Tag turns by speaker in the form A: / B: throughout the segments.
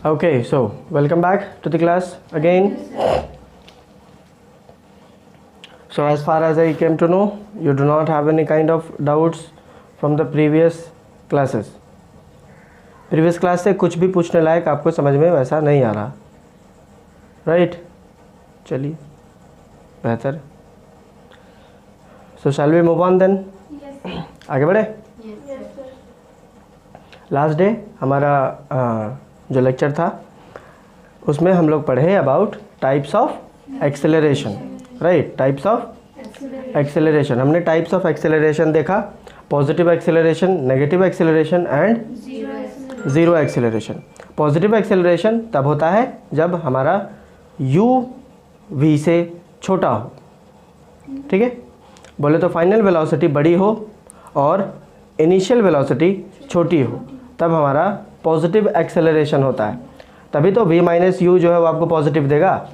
A: Okay, so welcome back to the class again. So as far as I came to know, you do not have any kind of doubts from the previous classes. Previous class से कुछ भी पूछने लायक आपको समझ में वैसा नहीं आ रहा, right? चलिए, बेहतर. So shall we move on then?
B: Yes.
A: आगे बढ़े.
B: Yes, sir.
A: लास्ट डे हमारा जो लेक्चर था उसमें हम लोग पढ़े about types of acceleration, right? Types of acceleration. हमने टाइप्स ऑफ एक्सेलरेशन देखा, positive acceleration, negative acceleration and zero acceleration. Positive acceleration तब होता है जब हमारा u v से छोटा हो, ठीक है? बोले तो फाइनल वेलोसिटी बड़ी हो और इनिशियल वेलोसिटी छोटी हो, तब हमारा पॉजिटिव एक्सेलरेशन होता है. तभी तो v माइनस यू जो है वो आपको पॉजिटिव देगा.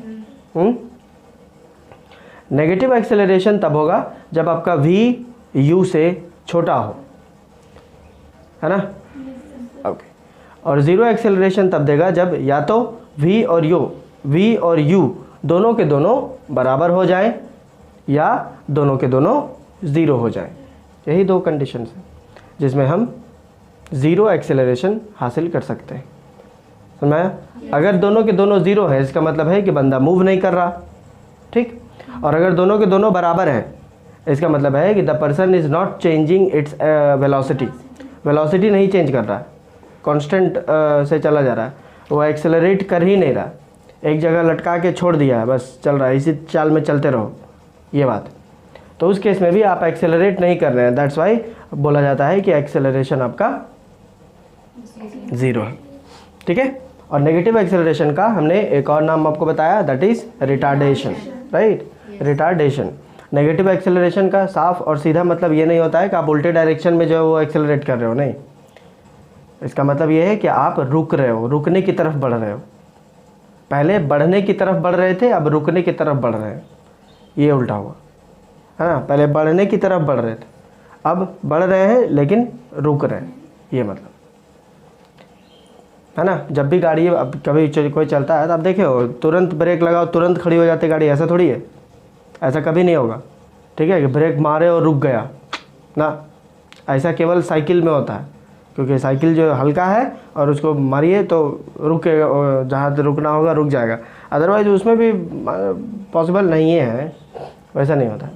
A: नेगेटिव एक्सेलरेशन तब होगा जब आपका v u से छोटा हो, है ना? ओके. और ज़ीरो एक्सेलरेशन तब देगा जब या तो v और u दोनों के दोनों बराबर हो जाएं या दोनों के दोनों ज़ीरो हो जाएं. यही दो कंडीशंस हैं जिसमें हम ज़ीरो एक्सेलरेशन हासिल कर सकते हैं. समझाया? अगर दोनों के दोनों ज़ीरो हैं इसका मतलब है कि बंदा मूव नहीं कर रहा, ठीक? और अगर दोनों के दोनों बराबर हैं इसका मतलब है कि the person is not changing its velocity. Velocity नहीं चेंज कर रहा है, कांस्टेंट से चला जा रहा है, वो एक्सेलरेट कर ही नहीं रहा, एक जगह लटका के छोड़ दिया है, बस चल रहा है, इसी चाल में चलते रहो, ये बात. तो उस केस में भी आप एक्सेलरेट नहीं कर रहे हैं. दैट्स वाई बोला जाता है कि एक्सेलरेशन आपका ज़ीरो है, ठीक है? और नेगेटिव एक्सेलरेशन का हमने एक और नाम आपको बताया, that is retardation, right? Retardation. Negative acceleration का साफ और सीधा मतलब ये नहीं होता है कि आप उल्टे डायरेक्शन में जो है वो एक्सेलरेट कर रहे हो, नहीं. इसका मतलब ये है कि आप रुक रहे हो, रुकने की तरफ बढ़ रहे हो. पहले बढ़ने की तरफ बढ़ रहे थे, अब रुकने की तरफ बढ़ रहे हैं, ये उल्टा हुआ, है ना? पहले बढ़ने की तरफ बढ़ रहे थे, अब बढ़ रहे हैं लेकिन रुक रहे हैं, ये मतलब, है ना? जब भी गाड़ी अब कभी कोई चलता है तो आप देखे हो, तुरंत ब्रेक लगाओ तुरंत खड़ी हो जाती गाड़ी, ऐसा थोड़ी है, ऐसा कभी नहीं होगा, ठीक है? कि ब्रेक मारे और रुक गया ना, ऐसा केवल साइकिल में होता है, क्योंकि साइकिल जो हल्का है और उसको मारिए तो रुकेगा, जहाँ से रुकना होगा रुक जाएगा. अदरवाइज उसमें भी पॉसिबल नहीं है, वैसा नहीं होता.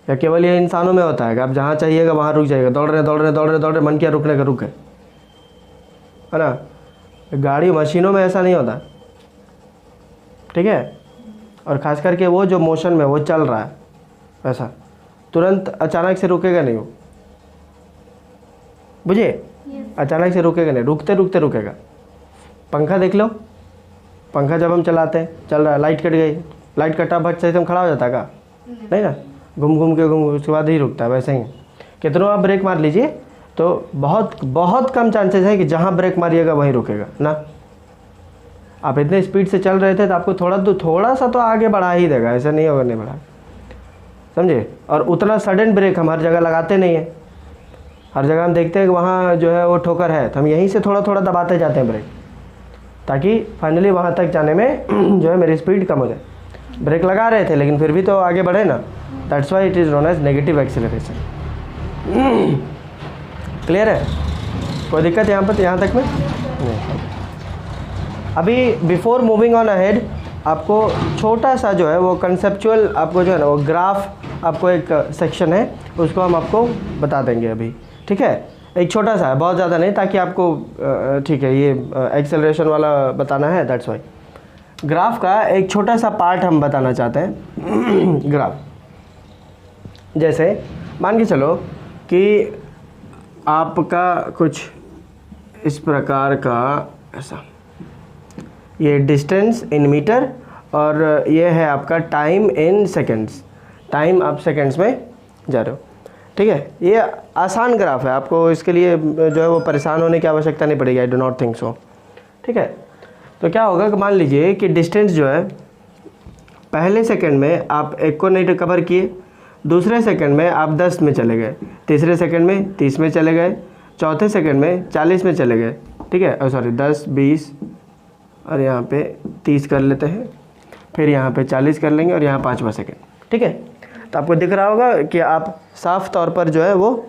A: या केवल ये इंसानों में होता है कि आप जहाँ चाहिएगा वहाँ रुक जाएगा, दौड़ रहे मन किया रुकने का, रुके, है ना? गाड़ी मशीनों में ऐसा नहीं होता, ठीक है? और ख़ास करके वो जो मोशन में वो चल रहा है वैसा तुरंत अचानक से रुकेगा नहीं वो, बुझे? अचानक से रुकेगा नहीं, रुकते रुकते रुकेगा. पंखा देख लो, पंखा जब हम चलाते हैं चल रहा है, लाइट कट गई, लाइट कटा भट से एकदम खड़ा हो जाता है का? नहीं ना, घूम के उसके बाद ही रुकता है. वैसे ही कितनों आप ब्रेक मार लीजिए तो बहुत कम चांसेस है कि जहाँ ब्रेक मारिएगा वहीं रुकेगा ना. आप इतने स्पीड से चल रहे थे तो आपको थोड़ा सा तो आगे बढ़ा ही देगा, ऐसा नहीं होगा नहीं बढ़ा, समझे? और उतना सडन ब्रेक हम हर जगह लगाते नहीं हैं. हर जगह हम देखते हैं कि वहाँ जो है वो ठोकर है तो हम यहीं से थोड़ा थोड़ा दबाते जाते हैं ब्रेक, ताकि फाइनली वहाँ तक जाने में जो है मेरी स्पीड कम हो जाए. ब्रेक लगा रहे थे लेकिन फिर भी तो आगे बढ़े ना. That's why it is known as negative acceleration. Clear है? कोई दिक्कत यहाँ तक में नहीं. अभी बिफोर मूविंग ऑन अहेड आपको छोटा सा जो है वो कंसेप्चुअल आपको जो है ना वो ग्राफ, आपको एक सेक्शन है उसको हम आपको बता देंगे अभी, ठीक है? एक छोटा सा है, बहुत ज़्यादा नहीं, ताकि आपको ठीक है ये एक्सेलरेशन वाला बताना है. दैट्स वाई ग्राफ का एक छोटा सा पार्ट हम बताना चाहते हैं. ग्राफ जैसे मान के चलो कि आपका कुछ इस प्रकार का ऐसा, ये डिस्टेंस इन मीटर और ये है आपका टाइम इन सेकंड्स. टाइम आप सेकंड्स में जा रहे हो, ठीक है? ये आसान ग्राफ है, आपको इसके लिए जो है वो परेशान होने की आवश्यकता नहीं पड़ेगी. I do not think so, ठीक है? तो क्या होगा कि मान लीजिए कि डिस्टेंस जो है पहले सेकंड में आप 1 को नहीं कवर किए, दूसरे सेकंड में आप 10 में चले गए, तीसरे सेकंड में 30 में चले गए, चौथे सेकंड में 40 में चले गए, ठीक है, सॉरी 10 20 और यहाँ पे 30 कर लेते हैं, फिर यहाँ पे 40 कर लेंगे और यहाँ 5वां सेकंड, ठीक है। तो आपको दिख रहा होगा कि आप साफ तौर पर जो है वो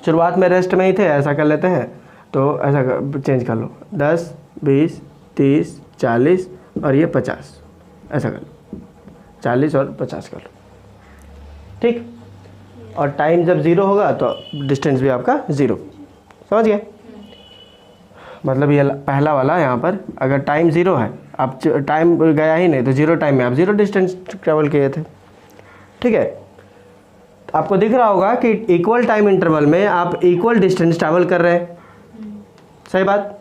A: शुरुआत में रेस्ट में ही थे, ऐसा कर लेते हैं, तो ऐसा चेंज कर लो 10 20 30 40 और ये 50, ऐसा कर लो 40 और 50 कर लो, ठीक। और टाइम जब ज़ीरो होगा तो डिस्टेंस भी आपका ज़ीरो, समझ गए। मतलब ये पहला वाला यहाँ पर अगर टाइम ज़ीरो है, आप टाइम गया ही नहीं तो ज़ीरो टाइम में आप ज़ीरो डिस्टेंस ट्रेवल किए थे, ठीक है। तो आपको दिख रहा होगा कि इक्वल टाइम इंटरवल में आप इक्वल डिस्टेंस ट्रैवल कर रहे हैं, सही बात।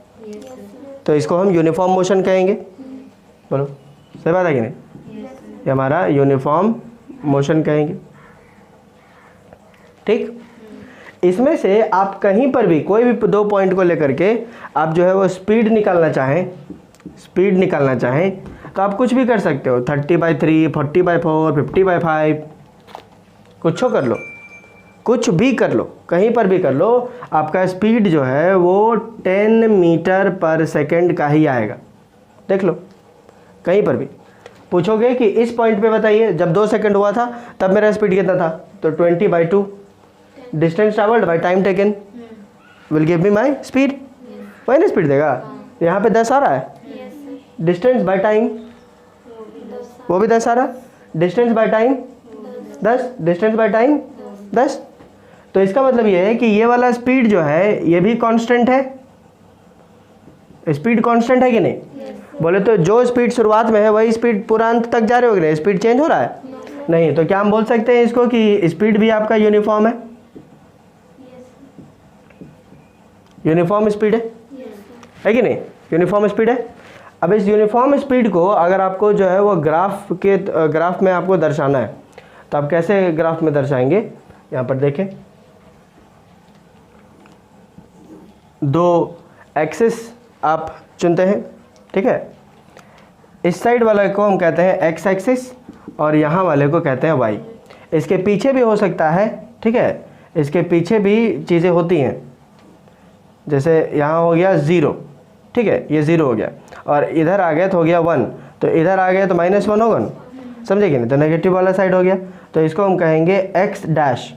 A: तो इसको हम यूनिफॉर्म मोशन कहेंगे, बोलो सही बात है कि नहीं, ये हमारा यूनिफॉर्म मोशन कहेंगे, ठीक। इसमें से आप कहीं पर भी कोई भी दो पॉइंट को लेकर के आप जो है वो स्पीड निकालना चाहें तो आप कुछ भी कर सकते हो, 30/3 40/4 50/5 कुछ कर लो, कुछ भी कर लो, कहीं पर भी कर लो, आपका स्पीड जो है वो 10 मीटर पर सेकेंड का ही आएगा। देख लो कहीं पर भी पूछोगे कि इस पॉइंट पे बताइए जब 2 सेकंड हुआ था तब मेरा स्पीड कितना था, तो 20/2 distance travelled bye time taken will give me my speed, वही ना स्पीड देगा। यहाँ पे 10 आ रहा है, डिस्टेंस बाय टाइम वो भी 10 आ रहा है, distance by time 10, distance by time 10। तो इसका मतलब ये है कि ये वाला स्पीड जो है ये भी कांस्टेंट है, स्पीड कांस्टेंट है कि नहीं, बोले तो जो स्पीड शुरुआत में है वही स्पीड पूरा अंत तक जा रहे हो कि नहीं, स्पीड चेंज हो रहा है नहीं। तो क्या हम बोल सकते हैं इसको कि स्पीड भी आपका यूनिफॉर्म है, यूनिफॉर्म स्पीड है कि नहीं, यूनिफॉर्म स्पीड है। अब इस यूनिफॉर्म स्पीड को अगर आपको जो है वो ग्राफ में आपको दर्शाना है तो आप कैसे ग्राफ में दर्शाएंगे, यहाँ पर देखें, दो एक्सिस आप चुनते हैं, ठीक है। इस साइड वाले को हम कहते हैं एक्स एक्सिस और यहाँ वाले को कहते हैं वाई। इसके पीछे भी हो सकता है, ठीक है, इसके पीछे भी चीज़ें होती हैं, जैसे यहाँ हो गया 0, ठीक है, ये 0 हो गया और इधर आ गया तो हो गया 1, तो इधर आ गया तो -1 होगा ना, समझे कि नहीं, तो नेगेटिव वाला साइड हो गया, तो इसको हम कहेंगे x डैश,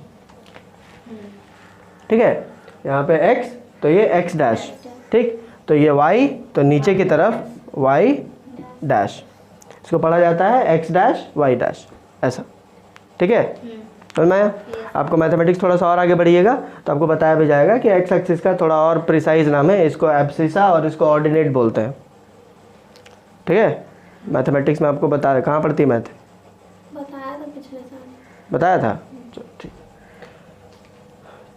A: ठीक है, यहाँ पे x तो ये x डैश, ठीक, तो ये y तो नीचे की तरफ y डैश, इसको पढ़ा जाता है x डैश y डैश, ऐसा, ठीक है। तो मैं आपको मैथमेटिक्स थोड़ा सा और आगे बढ़िएगा तो आपको बताया भी जाएगा कि एक्स एक्सिस का थोड़ा और प्रिसाइज नाम है, इसको एब्सिसा और इसको ऑर्डिनेट बोलते हैं, ठीक है। मैथमेटिक्स में आपको बता, कहाँ पढ़ती है मैथ, बताया था पिछले साल, बताया था, ठीक।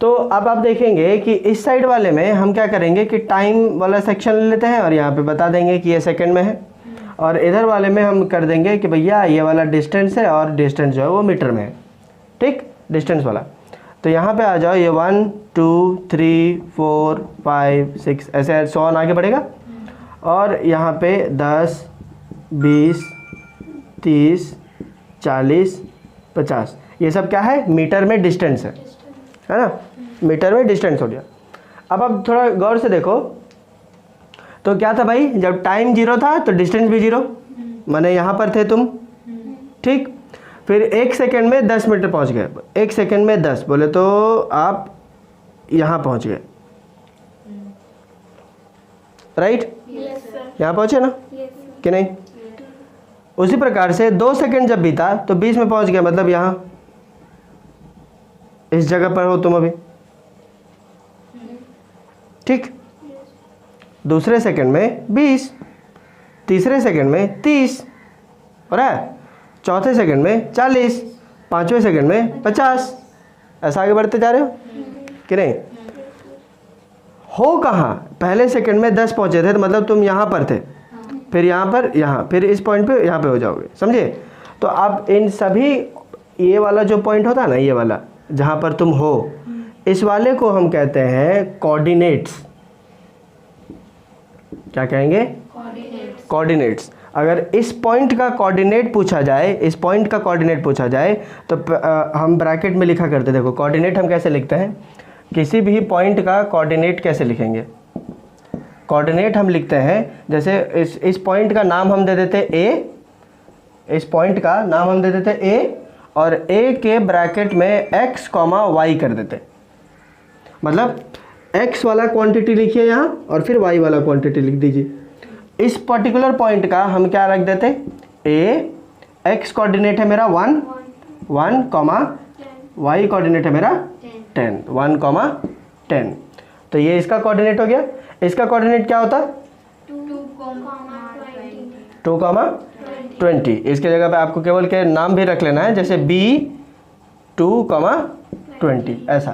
A: तो अब आप देखेंगे कि इस साइड वाले में हम क्या करेंगे कि टाइम वाला सेक्शन ले लेते हैं और यहाँ पे बता देंगे कि ये सेकंड में है, और इधर वाले में हम कर देंगे कि भैया ये वाला डिस्टेंस है और डिस्टेंस जो है वो मीटर में है, ठीक, डिस्टेंस वाला। तो यहाँ पे आ जाओ, ये 1 2 3 4 5 6 ऐसे 100 आगे बढ़ेगा, और यहाँ पे 10 20 30 40 50 ये सब क्या है, मीटर में डिस्टेंस है ना, मीटर में डिस्टेंस हो गया। अब आप थोड़ा गौर से देखो तो क्या था भाई, जब टाइम 0 था तो डिस्टेंस भी 0, माने यहाँ पर थे तुम, ठीक, फिर 1 सेकंड में 10 मीटर पहुँच गए, 1 सेकंड में 10 बोले तो आप यहाँ पहुँच गए, राइट, यहाँ पहुँचे ना कि नहीं। उसी प्रकार से 2 सेकंड जब बीता तो 20 में पहुँच गया, मतलब यहाँ इस जगह पर हो तुम अभी, ठीक, दूसरे सेकंड में 20, तीसरे सेकंड में 30 हो रहा है, चौथे सेकंड में 40, पांचवें सेकंड में 50, ऐसा आगे बढ़ते जा रहे हो कि नहीं। हो कहाँ, पहले सेकंड में 10 पहुंचे थे तो मतलब तुम यहाँ पर थे, फिर यहाँ पर, यहाँ, फिर इस पॉइंट पे यहाँ पे हो जाओगे, समझे। तो अब इन सभी, ये वाला जो पॉइंट होता है ना, ये वाला जहाँ पर तुम हो, इस वाले को हम कहते हैं कोऑर्डिनेट्स। क्या कहेंगे, कोऑर्डिनेट्स। अगर इस पॉइंट का कोऑर्डिनेट पूछा जाए, इस पॉइंट का कोऑर्डिनेट पूछा जाए तो हम ब्रैकेट में लिखा करते, देखो कोऑर्डिनेट हम कैसे लिखते हैं, किसी भी पॉइंट का कोऑर्डिनेट कैसे लिखेंगे? कोऑर्डिनेट हम लिखते हैं, जैसे इस पॉइंट का नाम हम दे देते ए, इस पॉइंट का नाम हम दे देते ए, और ए के ब्रैकेट में x, y कर देते। मतलब x वाला क्वांटिटी लिखिए यहाँ और फिर y वाला क्वांटिटी लिख दीजिए। इस पर्टिकुलर पॉइंट का हम क्या रख देते, a, x कोऑर्डिनेट है मेरा 1, y कोऑर्डिनेट है मेरा 10, 1, 10। तो ये इसका कोऑर्डिनेट हो गया। इसका कोऑर्डिनेट क्या होता, 2, 20। इसके जगह पे आपको केवल के नाम भी रख लेना है, जैसे b 2, 20 ऐसा।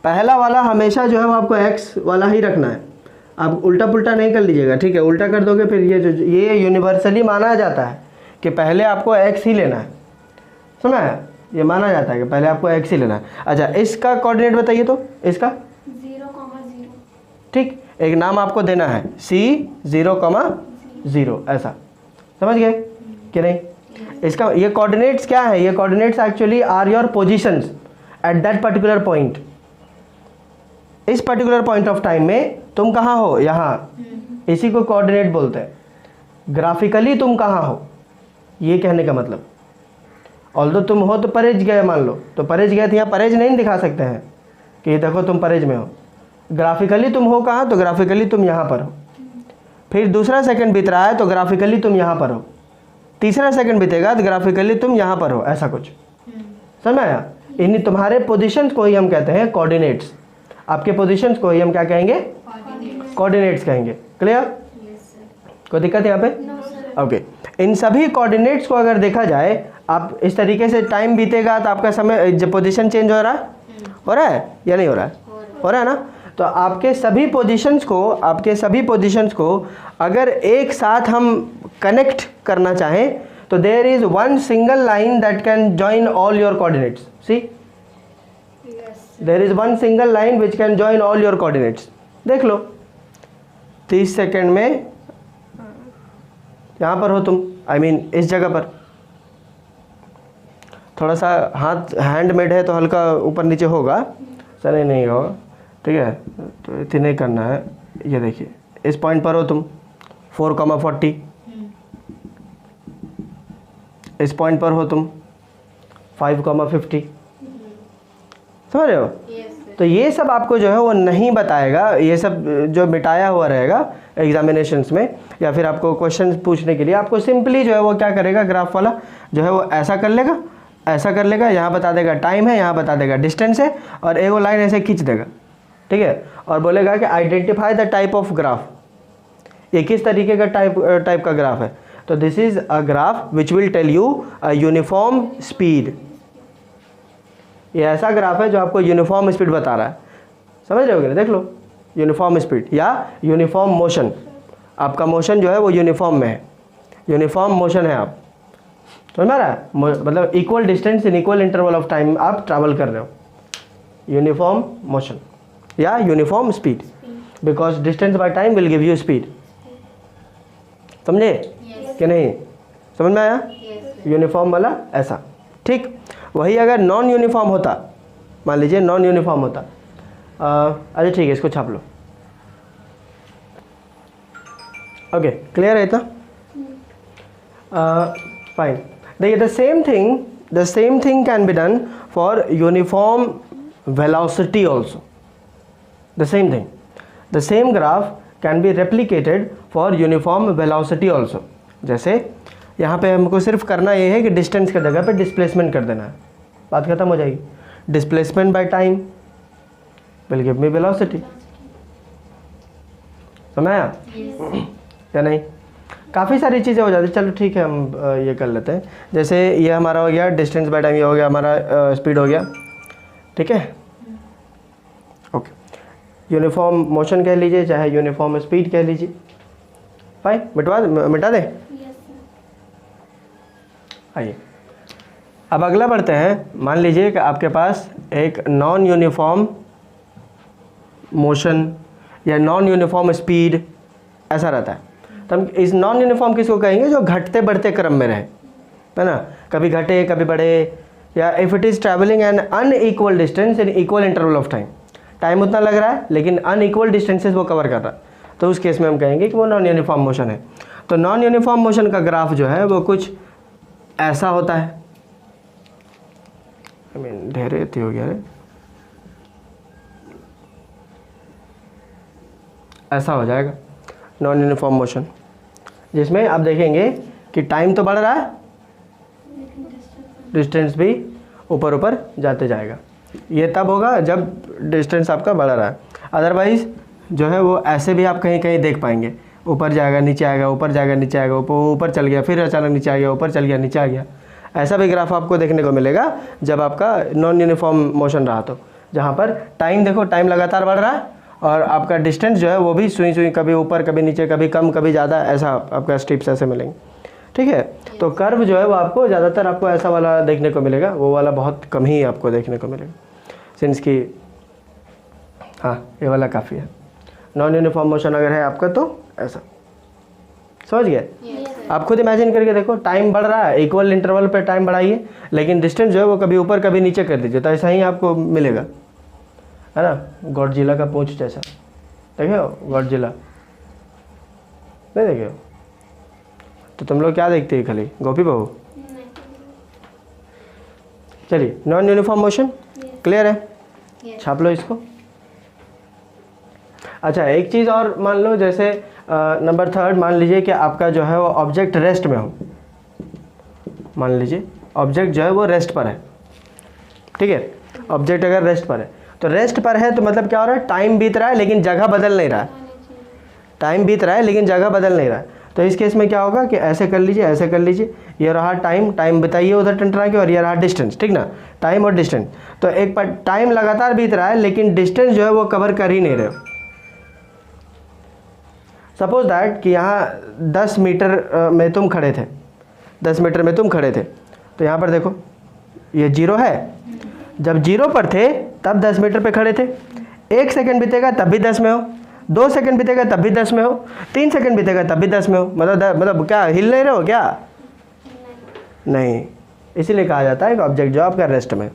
A: पहला वाला हमेशा जो है वो आपको x वाला ही रखना है, आप उल्टा पुल्टा नहीं कर लीजिएगा, ठीक है? उल्टा कर दोगे फिर ये यूनिवर्सली माना जाता है कि पहले आपको x ही लेना है, सुना है? ये माना जाता है कि पहले आपको x ही लेना है। अच्छा, इसका कोऑर्डिनेट बताइए तो, इसका
B: 0,0।
A: ठीक, एक नाम आपको देना है c 0,0 ऐसा, समझ गए कि नहीं? इसका ये कोऑर्डिनेट्स क्या है, ये coordinates actually are your positions at that particular point. इस पर्टिकुलर पॉइंट ऑफ टाइम में तुम कहाँ हो, यहाँ, इसी को कोऑर्डिनेट बोलते हैं। ग्राफिकली तुम कहाँ हो, ये कहने का मतलब। ऑल्दो तुम हो तो परेज गए, मान लो तो परेज गए, तो यहाँ परेज नहीं दिखा सकते हैं कि देखो तुम परेज में हो। ग्राफिकली तुम हो कहाँ, तो ग्राफिकली तुम यहाँ पर हो। फिर दूसरा सेकंड बीत रहा है तो ग्राफिकली तुम यहाँ पर हो, तीसरा सेकंड बीतेगा तो ग्राफिकली तुम यहाँ पर हो, ऐसा कुछ। समझ आया? इन्हीं तुम्हारे पोजीशंस को ही हम कहते हैं कोऑर्डिनेट्स। आपके पोजीशंस को ही हम क्या कहेंगे, कोऑर्डिनेट्स कहेंगे। क्लियर? कोई दिक्कत है यहाँ पे? ओके। इन सभी कोऑर्डिनेट्स को अगर देखा जाए, आप इस तरीके से टाइम बीतेगा तो आपका समय, जब पोजीशन चेंज हो रहा है या नहीं हो रहा है? हो रहा है ना? तो आपके सभी पोजीशंस को अगर एक साथ हम कनेक्ट करना चाहें तो there is one single line that can join all your coordinates. See, there is one single line which can join all your coordinates. देख लो, 30 सेकेंड में यहाँ पर हो तुम, I mean, इस जगह पर। थोड़ा सा हाथ हैंडमेड है तो हल्का ऊपर नीचे होगा, सर नहीं होगा, ठीक है? तो इतने नहीं करना है। ये देखिए, इस पॉइंट पर हो तुम 4,40, इस पॉइंट पर हो तुम 5,50, समझ रहे हो? तो ये सब आपको जो है वो नहीं बताएगा, ये सब जो मिटाया हुआ रहेगा एग्जामिनेशंस में या फिर आपको क्वेश्चन पूछने के लिए। आपको सिंपली जो है वो क्या करेगा, ग्राफ वाला जो है वो ऐसा कर लेगा, ऐसा कर लेगा, यहाँ बता देगा टाइम है, यहाँ बता देगा डिस्टेंस है, और एक वो लाइन ऐसे खींच देगा, ठीक है? और बोलेगा कि identify the type of graph, ये किस तरीके का टाइप का ग्राफ है। तो this is a graph which will tell you a uniform speed. ये ऐसा ग्राफ है जो आपको यूनिफॉर्म स्पीड बता रहा है, समझ रहे हो कि नहीं? देख लो, यूनिफॉर्म स्पीड या यूनिफॉर्म मोशन, आपका मोशन जो है वो यूनिफॉर्म में है, यूनिफॉर्म मोशन है। आप समझ में रहा है? मतलब equal distance in equal interval of time आप ट्रैवल कर रहे हो, यूनिफॉर्म मोशन या uniform speed, because distance by time will give you speed. समझे कि नहीं? समझ में आया? यूनिफॉर्म वाला ऐसा, ठीक। वही अगर नॉन यूनिफॉर्म होता, मान लीजिए नॉन यूनिफॉर्म होता, अच्छा ठीक है, इसको छाप लो। ओके, क्लियर है इतना? फाइन। देखिए, the same thing can be done for uniform velocity also. The same thing, the same graph can be replicated for uniform velocity also. जैसे यहाँ पे हमको सिर्फ करना ये है कि डिस्टेंस की जगह पे डिस्प्लेसमेंट कर देना है, बात खत्म हो जाएगी। Displacement by time will give me velocity. समझ आया या नहीं? काफ़ी सारी चीज़ें हो जाती। चलो ठीक है, हम ये कर लेते हैं। जैसे ये हमारा हो गया डिस्टेंस बाय टाइम, ये हो गया हमारा स्पीड हो गया, ठीक है? ओके, यूनिफॉर्म मोशन कह लीजिए चाहे यूनिफॉर्म स्पीड कह लीजिए। फाइन, मिटा दें? आइए अब अगला बढ़ते हैं। मान लीजिए कि आपके पास एक नॉन यूनिफॉर्म मोशन या नॉन यूनिफॉर्म स्पीड ऐसा रहता है। तो हम इस नॉन यूनिफॉर्म किसको कहेंगे? जो घटते बढ़ते क्रम में रहे, है ना? कभी घटे कभी बढ़े, या if it is travelling N unequal distance in equal interval of time. Time उतना लग रहा है लेकिन अनइक्वल डिस्टेंसेस वो कवर कर रहा है, तो उस केस में हम कहेंगे कि वो नॉन यूनिफॉर्म मोशन है। तो नॉन यूनिफॉर्म मोशन का ग्राफ जो है वो कुछ ऐसा होता है, आई मीन ढेरे थी हो गया रे, ऐसा हो जाएगा नॉन यूनिफॉर्म मोशन, जिसमें आप देखेंगे कि टाइम तो बढ़ रहा है, डिस्टेंस भी ऊपर ऊपर जाते जाएगा। ये तब होगा जब डिस्टेंस आपका बढ़ रहा है, अदरवाइज जो है वो ऐसे भी आप कहीं कहीं देख पाएंगे, ऊपर जाएगा नीचे आएगा, ऊपर जाएगा नीचे आएगा, ऊपर चल गया फिर अचानक नीचे आ गया, ऊपर चल गया नीचे आ गया। ऐसा भी ग्राफ आपको देखने को मिलेगा जब आपका नॉन यूनिफॉर्म मोशन रहा, तो जहाँ पर टाइम देखो, टाइम लगातार बढ़ रहा है और आपका डिस्टेंस जो है वो भी सुई सुई, कभी ऊपर कभी नीचे, कभी कम कभी ज़्यादा, ऐसा आपका स्टेप्स ऐसे मिलेंगे। ठीक है, तो कर्व जो है वो आपको ज़्यादातर आपको ऐसा वाला देखने को मिलेगा, वो वाला बहुत कम ही आपको देखने को मिलेगा, सिंस की हाँ ये वाला काफ़ी है। नॉन यूनिफॉर्म मोशन अगर है आपका तो ऐसा, समझ गए? आप खुद इमेजिन करके देखो, टाइम बढ़ रहा है, इक्वल इंटरवल पे टाइम बढ़ाइए, लेकिन डिस्टेंस जो है वो कभी ऊपर कभी नीचे कर दीजिए, तो ऐसा ही आपको मिलेगा, है ना। गॉडजिला का पूंछ जैसा, देखे हो गॉडजिला? नहीं देखे हो? तो तुम लोग क्या देखते हैं खाली, गोपी बहू? चलिए, नॉन यूनिफॉर्म मोशन क्लियर है, छाप लो इसको। अच्छा, एक चीज़ और मान लो, जैसे नंबर 3 मान लीजिए कि आपका जो है वो ऑब्जेक्ट रेस्ट में हो, मान लीजिए ऑब्जेक्ट जो है वो रेस्ट पर है, ठीक है। ऑब्जेक्ट अगर रेस्ट पर है, तो रेस्ट पर है तो मतलब क्या हो रहा है, टाइम बीत रहा है लेकिन जगह बदल नहीं रहा है, टाइम बीत रहा है लेकिन जगह बदल नहीं रहा है। तो इस केस में क्या होगा कि ऐसे कर लीजिए, ऐसे कर लीजिए, ये रहा टाइम, टाइम बताइए उधर टंटरा के, और ये रहा डिस्टेंस, ठीक ना, टाइम और डिस्टेंस। तो एक पर टाइम लगातार बीत रहा है लेकिन डिस्टेंस जो है वो कवर कर ही नहीं रहे हो। सपोज दैट कि यहाँ 10 मीटर में तुम खड़े थे, 10 मीटर में तुम खड़े थे, तो यहाँ पर देखो ये 0 है, जब 0 पर थे तब 10 मीटर पे खड़े थे, 1 सेकंड बीतेगा तब भी 10 में हो, 2 सेकंड बीतेगा तब भी 10 में हो, 3 सेकंड बीतेगा तब भी 10 में हो, मतलब क्या हिल नहीं रहे हो क्या? नहीं, इसीलिए कहा जाता है कि ऑब्जेक्ट जो आपका रेस्ट में।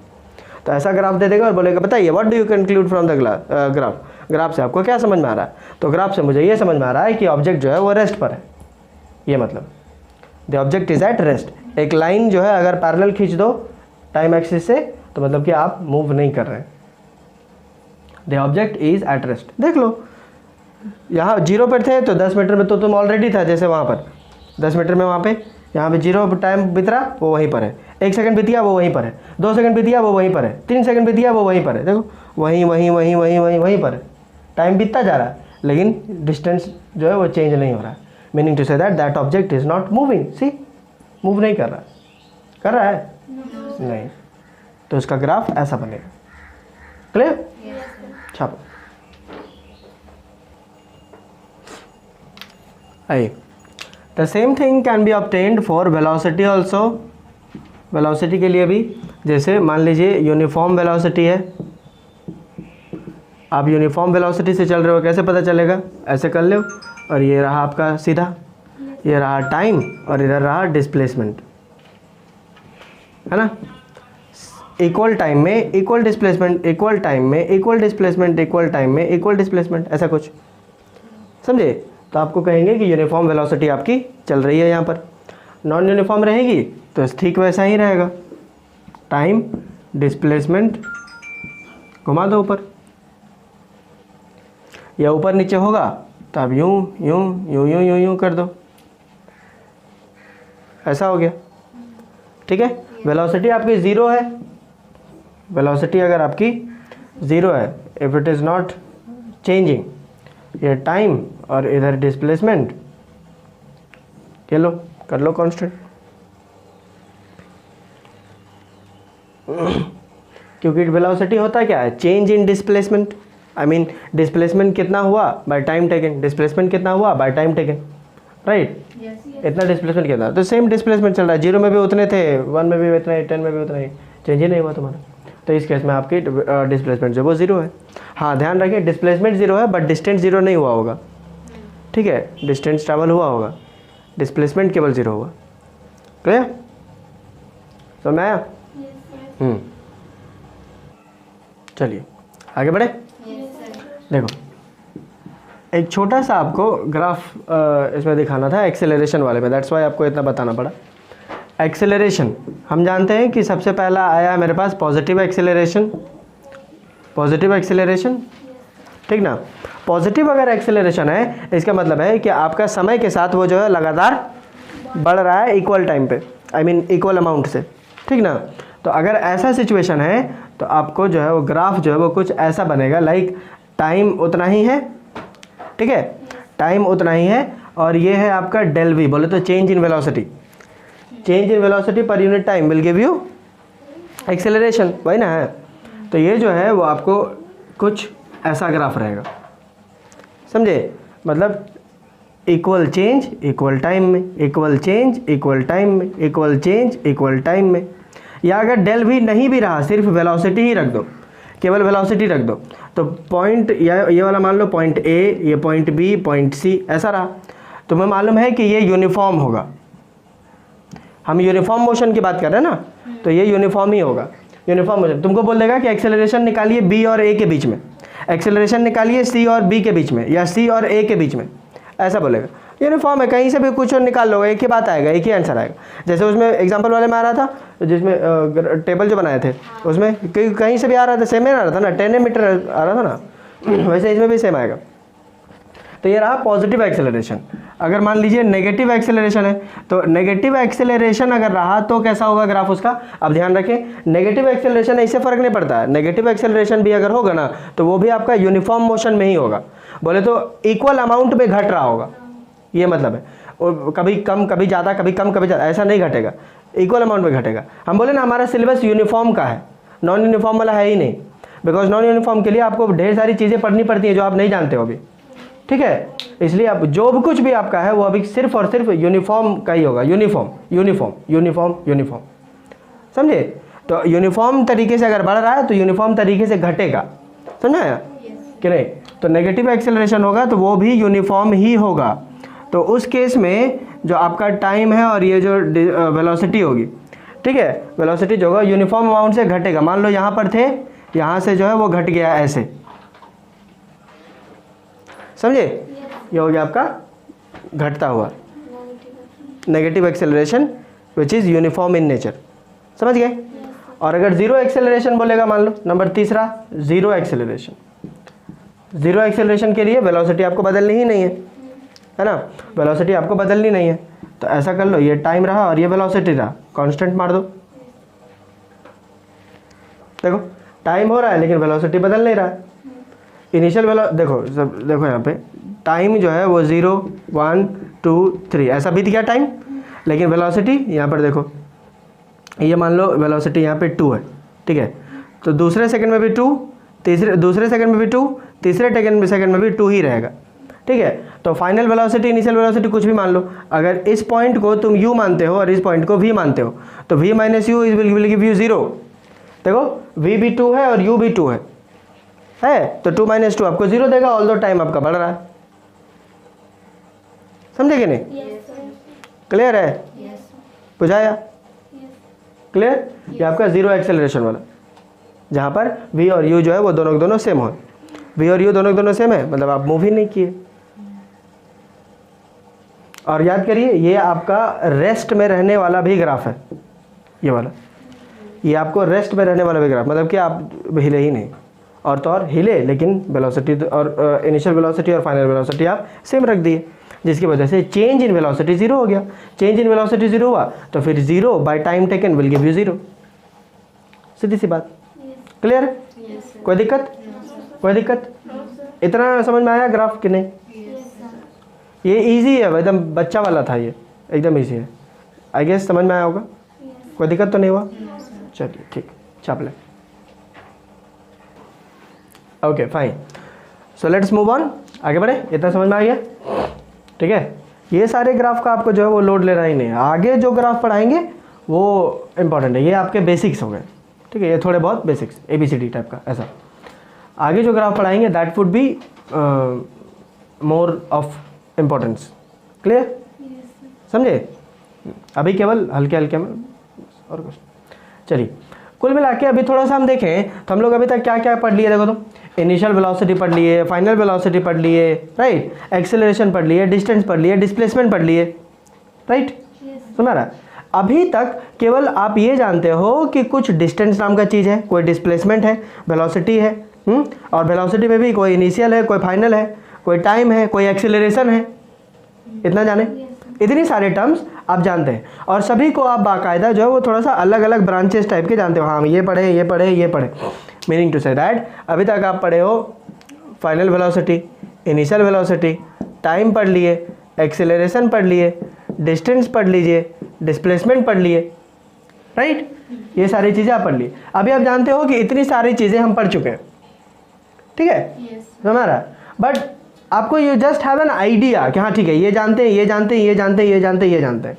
A: तो ऐसा ग्राफ दे देगा और बोलेगा बताइए what do you conclude from the graph, graph से आपको क्या समझ में आ रहा है? तो ग्राफ से मुझे ये समझ में आ रहा है कि ऑब्जेक्ट जो है वो रेस्ट पर है, ये मतलब the object is at rest. एक लाइन जो है अगर पैरेलल खींच दो टाइम एक्सिस से, तो मतलब कि आप मूव नहीं कर रहे हैं, the object is at rest. देख लो, यहाँ 0 पर थे तो 10 मीटर में तो तुम ऑलरेडी था, जैसे वहाँ पर 10 मीटर में, वहाँ पे यहाँ पे 0 टाइम बीत रहा वो वहीं पर है, 1 सेकंड बीत गया वो वहीं पर है, 2 सेकंड बीत गया वो वहीं पर है, 3 सेकंड बीत गया वो वहीं पर है, देखो वहीं वहीं वहीं वहीं वहीं वहीं पर है, टाइम बीतता जा रहा है लेकिन डिस्टेंस जो है वो चेंज नहीं हो रहा है। Meaning to say that that object is not moving, see move नहीं कर रहा, कर रहा है नहीं, तो इसका ग्राफ ऐसा बनेगा। क्लियर? छापो। I the same thing can be obtained for velocity also. Velocity के लिए भी, जैसे मान लीजिए यूनिफॉर्म वेलोसिटी है, आप यूनिफॉर्म वेलोसिटी से चल रहे हो, कैसे पता चलेगा? ऐसे कर लो, और ये रहा आपका सीधा, ये रहा टाइम और इधर रहा डिस्प्लेसमेंट, है ना। इक्वल टाइम में इक्वल डिस्प्लेसमेंट, इक्वल टाइम में इक्वल डिस्प्लेसमेंट, इक्वल टाइम में इक्वल डिस्प्लेसमेंट, ऐसा कुछ, समझे? तो आपको कहेंगे कि यूनिफॉर्म वेलोसिटी आपकी चल रही है यहाँ पर। नॉन यूनिफॉर्म रहेगी तो ठीक वैसा ही रहेगा, टाइम डिस्प्लेसमेंट घुमा दो ऊपर, या ऊपर नीचे होगा तो आप यूं यूं यूं यूं यूं यूं कर दो, ऐसा हो गया, ठीक है। वेलोसिटी आपकी 0 है, वेलोसिटी अगर आपकी 0 है, if it is not changing, ये टाइम और इधर डिस्प्लेसमेंट, ये लो कर लो कांस्टेंट, क्योंकि वेलोसिटी होता क्या है, change in displacement, I mean displacement कितना हुआ बाय टाइम टेकन, डिस्प्लेसमेंट कितना हुआ बाय टाइम टेकन, राइट। इतना डिस्प्लेसमेंट कितना, तो सेम डिस्प्लेसमेंट चल रहा है, 0 में भी उतने थे, 1 में भी उतना ही, 10 में भी उतना ही, चेंज ही नहीं हुआ तुम्हारा। तो इस केस में आपकी डिस्प्लेसमेंट जो वो 0 है। हाँ ध्यान रखिए, डिस्प्लेसमेंट 0 है बट डिस्टेंस 0 नहीं हुआ होगा, ठीक है, डिस्टेंस ट्रैवल हुआ होगा, डिस्प्लेसमेंट केवल 0 होगा। क्लियर? समझ में आया? चलिए आगे बढ़े। देखो एक छोटा सा आपको ग्राफ इसमें दिखाना था एक्सेलरेशन वाले में, दैट्स वाई आपको इतना बताना पड़ा। एक्सेलरेशन हम जानते हैं कि सबसे पहला आया मेरे पास पॉजिटिव एक्सेलरेशन, पॉजिटिव एक्सेलरेशन, ठीक ना। पॉजिटिव अगर एक्सेलरेशन है इसका मतलब है कि आपका समय के साथ वो जो है लगातार बढ़ रहा है इक्वल टाइम पे, आई मीन इक्वल अमाउंट से, ठीक ना। तो अगर ऐसा सिचुएशन है तो आपको जो है वो ग्राफ जो है वो कुछ ऐसा बनेगा, लाइक टाइम उतना ही है, ठीक है, टाइम उतना ही है, और ये है आपका डेल वी, बोले तो change in velocity, change in velocity per unit time will give you acceleration, वही ना है। तो ये जो है वो आपको कुछ ऐसा ग्राफ रहेगा, समझे, मतलब इक्वल चेंज इक्वल टाइम में, इक्वल चेंज इक्वल टाइम में, इक्वल चेंज इक्वल टाइम में। या अगर डेल भी नहीं भी रहा, सिर्फ वेलोसिटी ही रख दो, केवल वेलोसिटी रख दो, तो पॉइंट या ये वाला मान लो पॉइंट ए, ये पॉइंट बी, पॉइंट सी, ऐसा रहा, तो हमें मालूम है कि ये यूनिफॉर्म होगा। हम यूनिफॉर्म मोशन की बात कर रहे हैं ना, तो ये यूनिफॉर्म ही होगा, यूनिफॉर्म मोशन। तुमको बोल देगा कि एक्सेलरेशन निकालिए बी और ए के बीच में, एक्सेलरेशन निकालिए सी और बी के बीच में, या सी और ए के बीच में, ऐसा बोलेगा। यूनिफॉर्म है, कहीं से भी कुछ और निकाल लो, एक ही बात आएगा, एक ही आंसर आएगा। जैसे उसमें एग्जांपल वाले में आ रहा था, जिसमें टेबल जो बनाए थे उसमें कहीं से भी आ रहा था, सेम ही आ रहा था ना, 10 मीटर आ रहा था ना, वैसे इसमें भी सेम आएगा। तो ये रहा पॉजिटिव एक्सेलरेशन। अगर मान लीजिए नेगेटिव एक्सेलरेशन है, तो नेगेटिव एक्सेलरेशन अगर रहा तो कैसा होगा ग्राफ उसका। अब ध्यान रखें, नेगेटिव एक्सेलरेशन इससे फ़र्क नहीं पड़ता है, नेगेटिव एक्सेलरेशन भी अगर होगा ना तो वो भी आपका यूनिफॉर्म मोशन में ही होगा, बोले तो इक्वल अमाउंट में घट रहा होगा, ये मतलब है। और कभी कम कभी ज़्यादा, कभी कम कभी ज़्यादा, ऐसा नहीं घटेगा, इक्वल अमाउंट में घटेगा। हम बोले ना हमारा सिलेबस यूनिफॉर्म का है, नॉन यूनिफॉर्म वाला है ही नहीं, बिकॉज नॉन यूनिफॉर्म के लिए आपको ढेर सारी चीज़ें पढ़नी पड़ती हैं जो आप नहीं जानते हो अभी, ठीक है। इसलिए अब जो भी कुछ भी आपका है वो अभी सिर्फ और सिर्फ यूनिफॉर्म का ही होगा, यूनिफॉर्म यूनिफॉर्म यूनिफॉर्म यूनिफॉर्म, समझे। तो यूनिफॉर्म तरीके से अगर बढ़ रहा है तो यूनिफॉर्म तरीके से घटेगा, समझाया कि नहीं। तो नेगेटिव एक्सेलरेशन होगा तो वो भी यूनिफॉर्म ही होगा। तो उस केस में जो आपका टाइम है और ये जो वेलोसिटी होगी, ठीक है, वेलोसिटी जो होगा यूनिफॉर्म अमाउंट से घटेगा। मान लो यहाँ पर थे, यहाँ से जो है वो घट गया ऐसे, समझे, ये हो गया आपका घटता हुआ negative acceleration which is uniform in nature, समझ गए। और अगर जीरो एक्सेलरेशन बोलेगा, मान लो नंबर तीसरा जीरो एक्सेलरेशन, जीरो एक्सेलरेशन के लिए वेलोसिटी आपको बदलनी ही नहीं है ना, वेलोसिटी आपको बदलनी नहीं है। तो ऐसा कर लो, ये टाइम रहा और ये वेलोसिटी रहा, कांस्टेंट मार दो। देखो टाइम हो रहा है लेकिन वेलोसिटी बदल नहीं रहा है। इनिशियल देखो यहाँ पे टाइम जो है वो 0 1 2 3 ऐसा बीत गया टाइम, लेकिन वेलोसिटी यहाँ पर देखो, ये मान लो वेलोसिटी यहाँ पे 2 है, ठीक है। तो दूसरे सेकंड में भी 2, दूसरे सेकंड में भी 2, तीसरे सेकंड में भी 2 ही रहेगा, ठीक है। तो फाइनल वेलोसिटी, इनिशियल वेलोसिटी कुछ भी मान लो, अगर इस पॉइंट को तुम u मानते हो और इस पॉइंट को v मानते हो तो v minus you will give you 0। देखो v भी 2 है और u भी 2 है तो 2 माइनस 2 आपको 0 देगा, ऑल दो टाइम आपका बढ़ रहा है, समझे कि नहीं। क्लियर है, बुझाया, क्लियर। ये आपका जीरो एक्सेलरेशन वाला, जहाँ पर v और u जो है वो दोनों सेम हो, v और u दोनों सेम है, मतलब आप मूव ही नहीं किए। और याद करिए ये आपका रेस्ट में रहने वाला भी ग्राफ है, ये वाला, ये आपको रेस्ट में रहने वाला भी ग्राफ, मतलब कि आप हिले ही नहीं, और तो और हिले लेकिन वेलोसिटी और इनिशियल वेलोसिटी और फाइनल वेलोसिटी आप सेम रख दिए, जिसकी वजह से चेंज इन वेलोसिटी 0 हो गया। चेंज इन वेलोसिटी 0 हुआ तो फिर 0 bye time taken will give you 0, सीधी सी बात। क्लियर, कोई दिक्कत, कोई दिक्कत, इतना समझ में आया ग्राफ कि नहीं। ये इजी है, एकदम बच्चा वाला था, ये एकदम इजी है, आई गेस समझ में आया होगा, कोई दिक्कत तो नहीं हुआ। चलिए ठीक, छाप ले। Okay fine, so let's move on, आगे बढ़े, इतना समझ में आ गया, ठीक है। ये सारे ग्राफ का आपको जो है वो लोड लेना ही नहीं है, आगे जो ग्राफ पढ़ाएंगे वो इम्पॉर्टेंट है, ये आपके बेसिक्स हो गए, ठीक है, ये थोड़े बहुत बेसिक्स ABCD टाइप का, ऐसा। आगे जो ग्राफ पढ़ाएंगे that would be more of importance. Clear, समझे। अभी केवल हल्के हल्के में और कुछ। चलिए कुल मिला के अभी थोड़ा सा हम देखें तो हम लोग अभी तक क्या क्या पढ़ लिए। देखो तो इनिशियल वेलोसिटी पढ़ लिए, फाइनल वेलोसिटी पढ़ लिए, राइट, एक्सेलरेशन पढ़ लिए, डिस्टेंस पढ़ लिए, डिस्प्लेसमेंट पढ़ लिए, राइट, समझ रहा। अभी तक केवल आप ये जानते हो कि कुछ डिस्टेंस नाम का चीज़ है, कोई डिस्प्लेसमेंट है, वेलोसिटी है, और वेलोसिटी में भी कोई इनिशियल है, कोई फाइनल है, कोई टाइम है, कोई एक्सेलरेशन है, इतना जाने, इतनी सारे टर्म्स आप जानते हैं। और सभी को आप बाकायदा जो है वो थोड़ा सा अलग अलग ब्रांचेस टाइप के जानते हो। हाँ, ये पढ़े, ये पढ़े, ये पढ़े, मीनिंग टू से दैट अभी तक आप पढ़े हो final velocity, initial velocity, time पढ़ लिए, एक्सेलरेशन पढ़ लिए, डिस्टेंस पढ़ लीजिए, डिस्प्लेसमेंट पढ़ लिए, राइट, ये सारी चीज़ें आप पढ़ ली। अभी आप जानते हो कि इतनी सारी चीज़ें हम पढ़ चुके हैं, ठीक है, समझ रहा। बट आपको you just have an idea कि हाँ ठीक है, ये जानते हैं, ये जानते हैं, ये जानते हैं, ये जानते हैं, ये जानते हैं।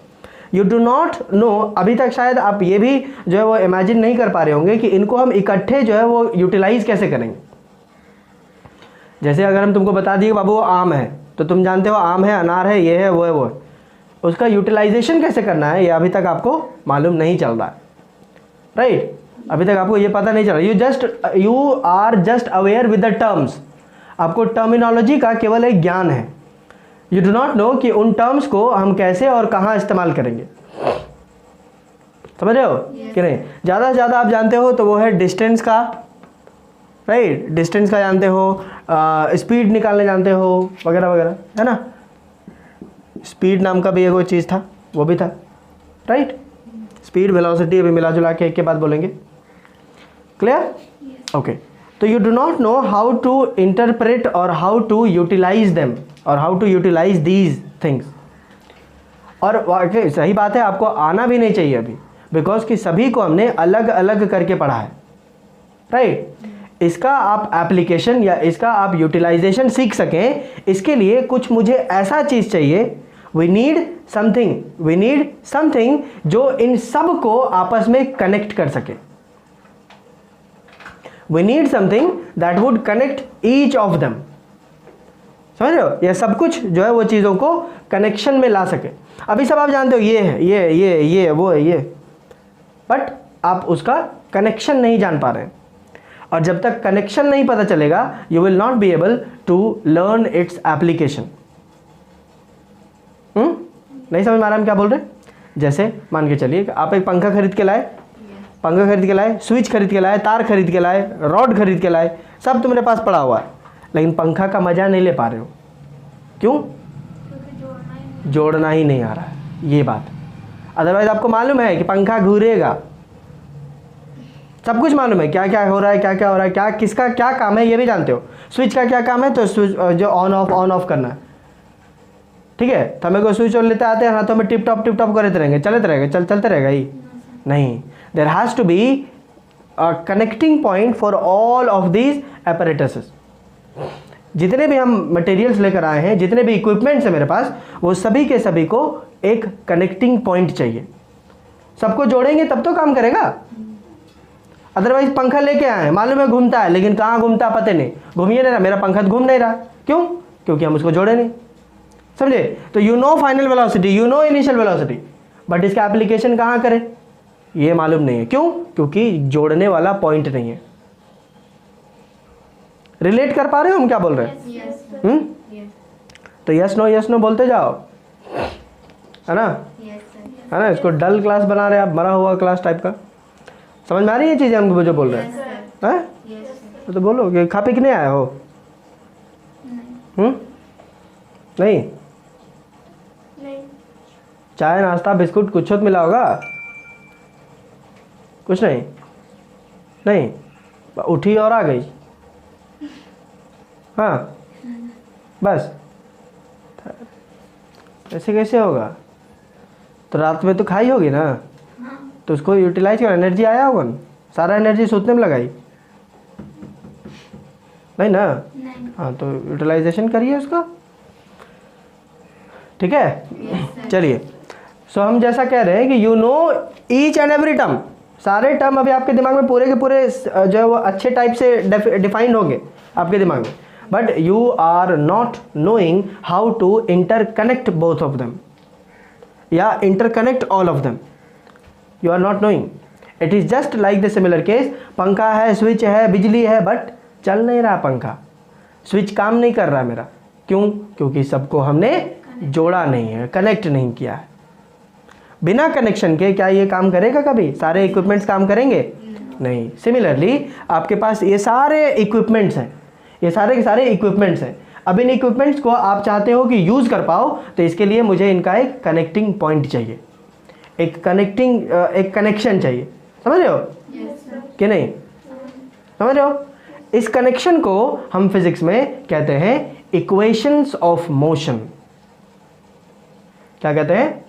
A: यू डू नॉट नो, अभी तक शायद आप ये भी जो है वो इमेजिन नहीं कर पा रहे होंगे कि इनको हम इकट्ठे जो है वो यूटिलाइज कैसे करेंगे। जैसे अगर हम तुमको बता दिए बाबू वो आम है, तो तुम जानते हो आम है, अनार है, ये है, वो है, वो है, उसका यूटिलाइजेशन कैसे करना है ये अभी तक आपको मालूम नहीं चल रहा है, राइट, अभी तक आपको ये पता नहीं चल रहा। You are just aware with the terms, आपको टर्मिनोलॉजी का केवल एक ज्ञान है। यू डू नॉट नो कि उन टर्म्स को हम कैसे और कहाँ इस्तेमाल करेंगे, समझ रहे हो कि नहीं। ज़्यादा से ज़्यादा आप जानते हो तो वो है डिस्टेंस का, राइट, डिस्टेंस का जानते हो, स्पीड निकालने जानते हो, वगैरह वगैरह, है ना। स्पीड नाम का भी एक वो चीज़ था, वो भी था, राइट, स्पीड, वेलोसिटी अभी मिला जुला के एक के बाद बोलेंगे, क्लियर, ओके। तो you do not know how to interpret और हाउ टू यूटिलाइज देम और how to utilize these things. और वाकई सही बात है, आपको आना भी नहीं चाहिए अभी, बिकॉज कि सभी को हमने अलग अलग करके पढ़ा है, राइट। इसका आप एप्लीकेशन या इसका आप यूटिलाइजेशन सीख सकें, इसके लिए कुछ मुझे ऐसा चीज़ चाहिए, वी नीड समथिंग जो इन सब को आपस में कनेक्ट कर सके। We need something that would connect each of them, समझ रहे हो, ये सब कुछ जो है वो चीज़ों को कनेक्शन में ला सके। अभी सब आप जानते हो ये है, ये वो है, ये, बट आप उसका कनेक्शन नहीं जान पा रहे हैं। और जब तक कनेक्शन नहीं पता चलेगा, you will not be able to learn its application. नहीं समझ में आ रहा हम क्या बोल रहे हैं। जैसे मान के चलिए आप एक पंखा खरीद के लाए, स्विच खरीद के लाए, तार खरीद के लाए, रॉड खरीद के लाए, सब तुम्हारे पास पड़ा हुआ है, लेकिन पंखा का मज़ा नहीं ले पा रहे हो। क्यों? जोड़ना ही नहीं आ रहा है, ये बात। अदरवाइज आपको मालूम है कि पंखा घूरेगा, सब कुछ मालूम है, क्या क्या हो रहा है, क्या क्या हो रहा है, क्या किसका क्या काम है, ये भी जानते हो। स्विच का क्या काम है, तो स्विच जो ऑन ऑफ करना है, ठीक है। तो हमें को स्विच ऑन लेते आते हैं हाथों में, टिप टॉप करते रहेंगे, चलते रहेगा ही नहीं। There has to be a connecting point for all of these apparatuses. जितने भी हम मटेरियल्स लेकर आए हैं, जितने भी इक्विपमेंट्स हैं मेरे पास, वो सभी के सभी को एक कनेक्टिंग पॉइंट चाहिए। सबको जोड़ेंगे तब तो काम करेगा। अदरवाइज पंखा लेके आए, मालूम है घूमता है, लेकिन कहाँ घूमता पता नहीं, घूमिए नहीं रहा, मेरा पंखा घूम नहीं रहा। क्यों? क्योंकि हम उसको जोड़े नहीं, समझे। तो you know final velocity, you know initial velocity, but इसका एप्लीकेशन कहाँ करें ये मालूम नहीं है। क्यों? क्योंकि जोड़ने वाला पॉइंट नहीं है। रिलेट कर पा रहे हो हम क्या बोल रहे हैं? तो यस नो बोलते जाओ, है ना, है ना। इसको डल क्लास बना रहे आप, मरा हुआ क्लास टाइप का। समझ में आ रही है चीज़ें हमको जो बोल रहे हैं? तो बोलो कि खा पी के नहीं आए हो? नहीं, चाय नाश्ता बिस्कुट कुछ तो मिला होगा? कुछ नहीं, उठी और आ गई, हाँ बस। ऐसे कैसे होगा? तो रात में तो खाई होगी ना, तो उसको यूटिलाइज कर, एनर्जी आया होगा ना, सारा एनर्जी सोचने में लगाई नहीं ना। हाँ, तो यूटिलाइजेशन करिए उसका, ठीक है। चलिए, सो हम जैसा कह रहे हैं कि you know each and every term, सारे टर्म अभी आपके दिमाग में पूरे के पूरे जो है वो अच्छे टाइप से डिफाइंड होंगे आपके दिमाग में, but you are not knowing how to interconnect both of them या interconnect all of them. You are not knowing. It is just like the similar case, पंखा है, स्विच है, बिजली है, बट चल नहीं रहा पंखा, स्विच काम नहीं कर रहा मेरा, क्यों? क्योंकि सबको हमने जोड़ा नहीं है, कनेक्ट नहीं किया है। बिना कनेक्शन के क्या ये काम करेगा कभी? सारे इक्विपमेंट्स काम करेंगे? नहीं। सिमिलरली आपके पास ये सारे इक्विपमेंट्स हैं, ये सारे के सारे इक्विपमेंट्स हैं। अब इन इक्विपमेंट्स को आप चाहते हो कि यूज़ कर पाओ, तो इसके लिए मुझे इनका एक कनेक्टिंग पॉइंट चाहिए, एक कनेक्शन चाहिए। समझ रहे हो कि नहीं? समझ रहे हो? इस कनेक्शन को हम फिजिक्स में कहते हैं इक्वेशंस ऑफ मोशन। क्या कहते हैं?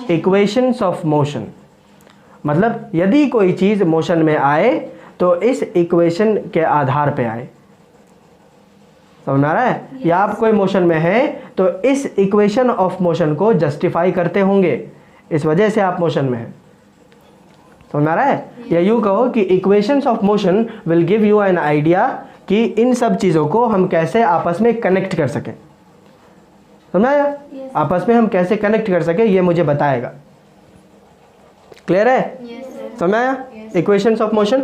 A: Equations of motion. मतलब यदि कोई चीज़ मोशन में आए तो इस इक्वेशन के आधार पे आए। समझ में आ रहा है? या आप कोई मोशन में है तो इस इक्वेशन ऑफ मोशन को जस्टिफाई करते होंगे, इस वजह से आप मोशन में हैं। समझ में आ रहा है? या यूँ कहो कि equations of motion will give you an idea कि इन सब चीज़ों को हम कैसे आपस में कनेक्ट कर सकें। समझ आया? आपस में हम कैसे कनेक्ट कर सके ये मुझे बताएगा। क्लियर है? समझ आया? Equations of motion.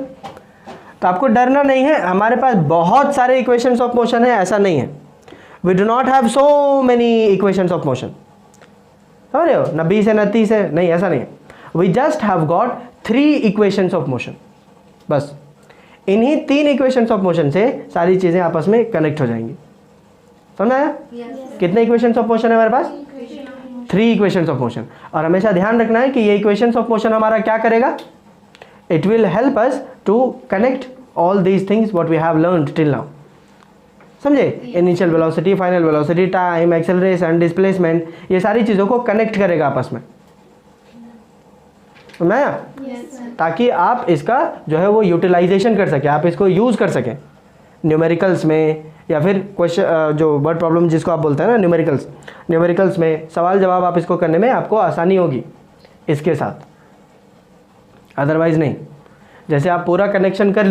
A: तो आपको डरना नहीं है, हमारे पास बहुत सारे इक्वेशंस ऑफ मोशन है, ऐसा नहीं है। We do not have so many equations of motion. समझ रहे हो? न 20 है न 30 है, नहीं, ऐसा नहीं है। We just have got 3 equations of motion. बस इन्हीं 3 इक्वेशंस ऑफ मोशन से सारी चीज़ें आपस में कनेक्ट हो जाएंगी। समझ आया? कितने इक्वेशंस ऑफ मोशन है हमारे पास? 3 इक्वेशंस ऑफ मोशन। और हमेशा ध्यान रखना है कि ये इक्वेशंस ऑफ मोशन हमारा क्या करेगा? It will help us to connect all these things what we have learned till now. समझे? Initial velocity, final velocity, time, acceleration, displacement, ये सारी चीज़ों को कनेक्ट करेगा आपस में। समझ आया? ताकि आप इसका जो है वो यूटिलाइजेशन कर सकें, आप इसको यूज़ कर सकें न्यूमेरिकल्स में, या फिर क्वेश्चन जो वर्ड प्रॉब्लम जिसको आप बोलते हैं ना न्यूमेरिकल्स में सवाल जवाब आप इसको करने में आपको आसानी होगी इसके साथ, अदरवाइज नहीं। जैसे आप पूरा कनेक्शन कर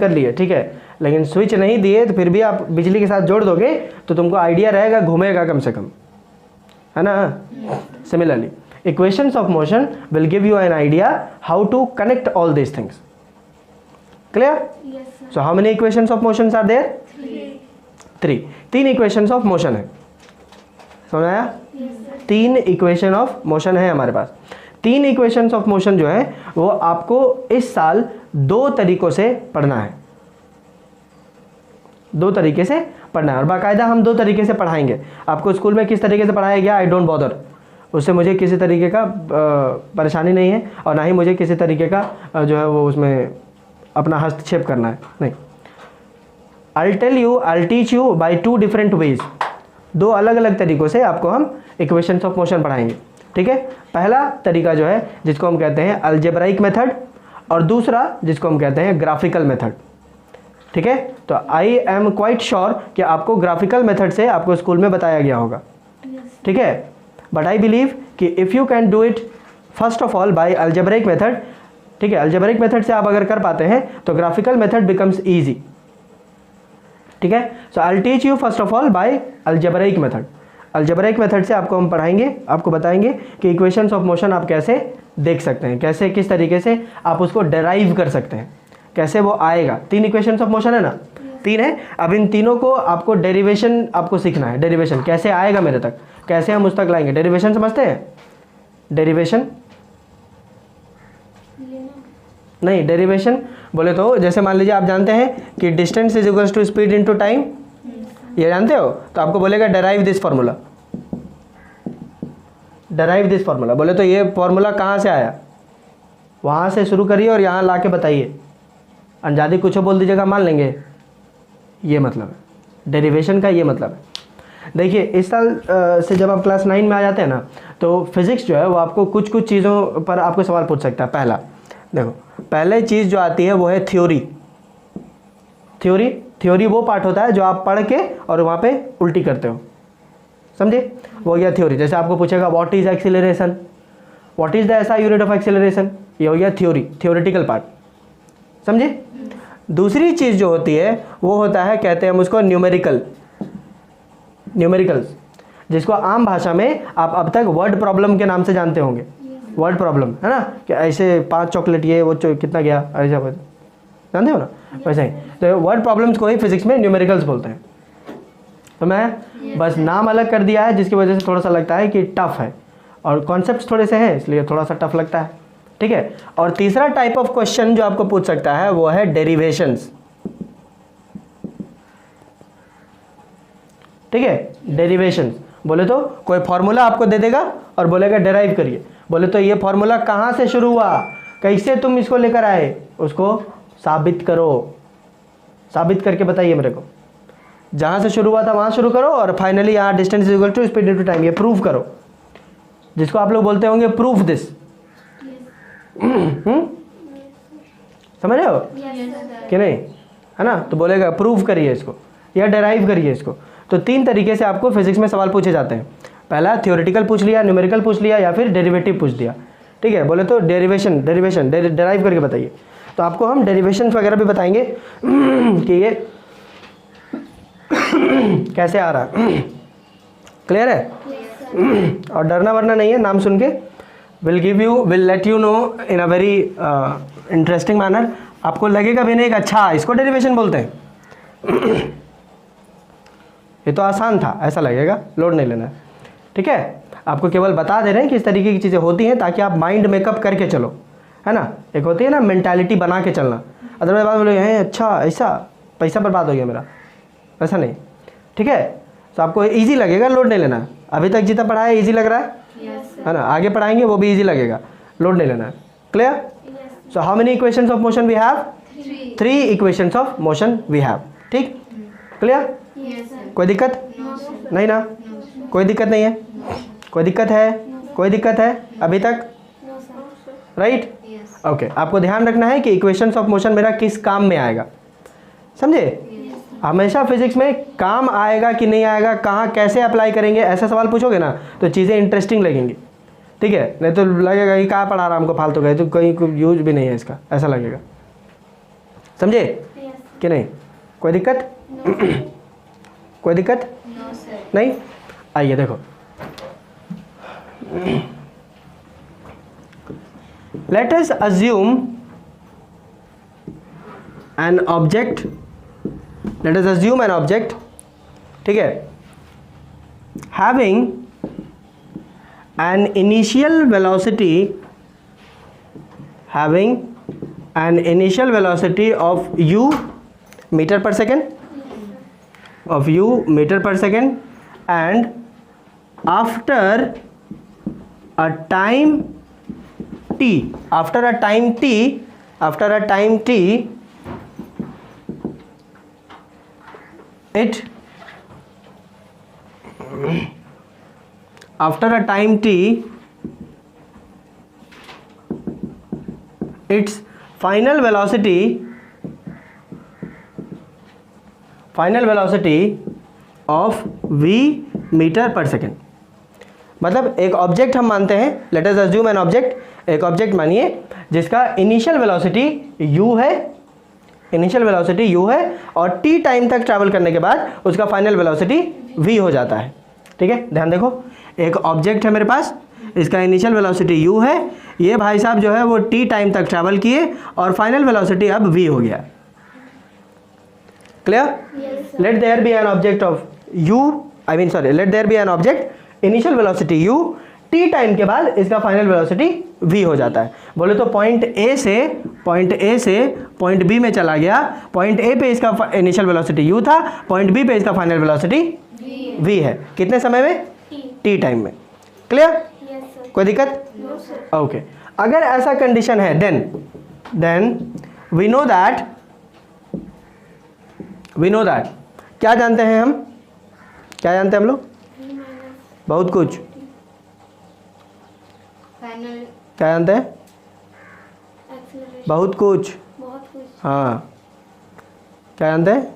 A: लिए, ठीक है, लेकिन स्विच नहीं दिए तो फिर भी आप बिजली के साथ जोड़ दोगे तो तुमको आइडिया रहेगा, घूमेगा कम से कम, है ना? Similarly equations of motion will give you an idea how to connect all these things. Clear? So how many equations of motions are there? 3 equations of motion है। समझ आया? 3 equation of motion है हमारे पास। 3 equations of motion जो है वो आपको इस साल 2 तरीकों से पढ़ना है, 2 तरीके से पढ़ना है। और बाकायदा हम 2 तरीके से पढ़ाएंगे। आपको स्कूल में किस तरीके से पढ़ाया गया, आई डोंट बॉदर, उससे मुझे किसी तरीके का परेशानी नहीं है, और ना ही मुझे किसी तरीके का जो है वो उसमें अपना हस्तक्षेप करना है, नहीं। I'll teach you by 2 different ways। 2 अलग अलग तरीकों से आपको हम इक्वेशंस ऑफ मोशन पढ़ाएंगे, ठीक है। पहला तरीका जो है जिसको हम कहते हैं अलजेब्राइक मेथड, और दूसरा जिसको हम कहते हैं ग्राफिकल मेथड, ठीक है। तो आई एम क्वाइट श्योर कि आपको ग्राफिकल मेथड से आपको स्कूल में बताया गया होगा, ठीक है। बट आई बिलीव कि if you can do it first of all by algebraic method, ठीक है, अलजेब्रिक मेथड से आप अगर कर पाते हैं तो ग्राफिकल मेथड बिकम्स इजी, ठीक है। So I will teach you first of all by algebraic method. Algebraic method से आपको हम पढ़ाएंगे, आपको बताएंगे कि इक्वेशंस ऑफ मोशन आप कैसे देख सकते हैं, कैसे किस तरीके से आप उसको डेराइव कर सकते हैं, कैसे वो आएगा। 3 इक्वेशंस ऑफ मोशन है ना, 3 है। अब इन तीनों को आपको डेरिवेशन आपको सीखना है। डेरिवेशन कैसे आएगा मेरे तक, कैसे हम उस तक लाएंगे। डेरिवेशन समझते हैं? डेरिवेशन नहीं, डेरिवेशन बोले तो जैसे मान लीजिए आप जानते हैं कि distance is equals to speed into time, ये जानते हो। तो आपको बोलेगा derive this formula, derive this formula. बोले तो ये फार्मूला कहाँ से आया, वहाँ से शुरू करिए और यहाँ ला के बताइए। अनजादी कुछ बोल दीजिएगा, मान लेंगे। ये मतलब है डेरिवेशन का, ये मतलब है। देखिए इस साल से जब आप क्लास 9 में आ जाते हैं ना, तो फिजिक्स जो है वो आपको कुछ कुछ चीज़ों पर आपको सवाल पूछ सकता है। पहला देखो, पहले चीज़ जो आती है वो है थ्योरी। थ्योरी वो पार्ट होता है जो आप पढ़ के और वहाँ पे उल्टी करते हो, समझे, वो हो गया थ्योरी। जैसे आपको पूछेगा what is acceleration, what is the SI unit of acceleration, ये हो गया थ्योरेटिकल पार्ट, समझे। दूसरी चीज़ जो होती है वो होता है, कहते हैं हम उसको न्यूमेरिकल्स, जिसको आम भाषा में आप अब तक वर्ड प्रॉब्लम के नाम से जानते होंगे। वर्ड प्रॉब्लम है ना, कि ऐसे 5 चॉकलेट, ये वो कितना गया, ऐसा जानते हो ना, वैसे ही। तो वर्ड प्रॉब्लम्स को ही फिजिक्स में न्यूमेरिकल्स बोलते हैं। तो मैं बस नाम अलग कर दिया है, जिसकी वजह से थोड़ा सा लगता है कि टफ है, और कॉन्सेप्ट्स थोड़े से हैं इसलिए थोड़ा सा टफ लगता है, ठीक है। और तीसरा टाइप ऑफ क्वेश्चन जो आपको पूछ सकता है वो है डेरिवेशंस, ठीक है। डेरिवेशंस बोले तो कोई फॉर्मूला आपको दे देगा और बोलेगा डेराइव करिए, बोले तो ये फॉर्मूला कहाँ से शुरू हुआ, कैसे तुम इसको लेकर आए, उसको साबित करो, साबित करके बताइए मेरे को, जहाँ से शुरू हुआ था वहाँ शुरू करो, और फाइनली यहाँ distance is equal to speed into time, ये प्रूव करो, जिसको आप लोग बोलते होंगे प्रूफ दिस। समझ रहे हो कि नहीं, है ना। तो बोलेगा प्रूव करिए इसको या डेराइव करिए इसको। तो 3 तरीके से आपको फिजिक्स में सवाल पूछे जाते हैं। पहला थ्योरेटिकल पूछ लिया, न्यूमेरिकल पूछ लिया, या फिर डेरिवेटिव पूछ दिया, ठीक है। बोले तो डेरिवेशन डेराइव करके बताइए। तो आपको हम डेरिवेशन वगैरह भी बताएंगे कि ये कैसे आ रहा है, क्लियर है। और डरना वरना नहीं है, नाम सुन के will let you know in a very interesting manner. आपको लगेगा भी नहीं कि अच्छा इसको डेरिवेशन बोलते हैं, ये तो आसान था ऐसा लगेगा, लोड नहीं लेना है, ठीक है। आपको केवल बता दे रहे हैं कि इस तरीके की चीज़ें होती हैं ताकि आप माइंड मेकअप करके चलो, है ना। एक होती है ना मेंटालिटी बना के चलना, अदरवाइज बात बोले हैं अच्छा ऐसा पैसा बर्बाद हो गया मेरा, ऐसा नहीं, ठीक है। तो आपको इजी लगेगा, लोड नहीं लेना है। अभी तक जितना पढ़ा है इजी लग रहा है ना, आगे पढ़ाएंगे वो भी इजी लगेगा, लोड नहीं लेना है, clear. So how many equations of motion we have, 3 equations of motion we have, ठीक, क्लियर। कोई दिक्कत नहीं ना, कोई दिक्कत नहीं है, कोई दिक्कत है, कोई दिक्कत है अभी तक, राइट, ओके। आपको ध्यान रखना है कि इक्वेशंस ऑफ मोशन मेरा किस काम में आएगा, समझे। हमेशा फिजिक्स में काम आएगा कि नहीं आएगा, कहाँ कैसे अप्लाई करेंगे, ऐसा सवाल पूछोगे ना तो चीज़ें इंटरेस्टिंग लगेंगी, ठीक है। नहीं तो लगेगा कि कहाँ पढ़ा रहा हमको फालतू गए, तो कहीं यूज भी नहीं है इसका, ऐसा लगेगा, समझे कि नहीं। कोई दिक्कत कोई दिक्कत नहीं। आइए देखो, let us assume an object, let us assume an object, ठीक है, having an initial velocity, having an initial velocity of u meter per second, of u meter per second, and after a time t, after a time t, after a time t, it, after a time t, its final velocity of v metre पर second. मतलब एक object हम मानते हैं, let us assume an object, एक object मानिए जिसका initial velocity u है, इनिशियल वेलोसिटी u है, और t टाइम तक ट्रैवल करने के बाद उसका फाइनल वेलोसिटी v हो जाता है, ठीक है। ध्यान देखो, एक ऑब्जेक्ट है मेरे पास, इसका इनिशियल वेलोसिटी u है, ये भाई साहब जो है वो t टाइम तक ट्रैवल किए और फाइनल वेलोसिटी अब v हो गया, clear. Let there be an object of u, I mean sorry, let there be an object initial velocity u, t time के बाद इसका फाइनल वेलोसिटी v हो जाता है। बोले तो पॉइंट A से पॉइंट B में चला गया, पॉइंट A पे इसका इनिशियल वेलोसिटी u था, पॉइंट B पे इसका फाइनल वेलोसिटी v है। कितने समय में, t टाइम में, क्लियर। कोई दिक्कत, ओके। अगर ऐसा कंडीशन है देन वी नो दैट, क्या जानते हैं हम, क्या जानते हैं हम लोग, बहुत कुछ, क्या जानते हैं, बहुत कुछ, हाँ, क्या जानते हैं,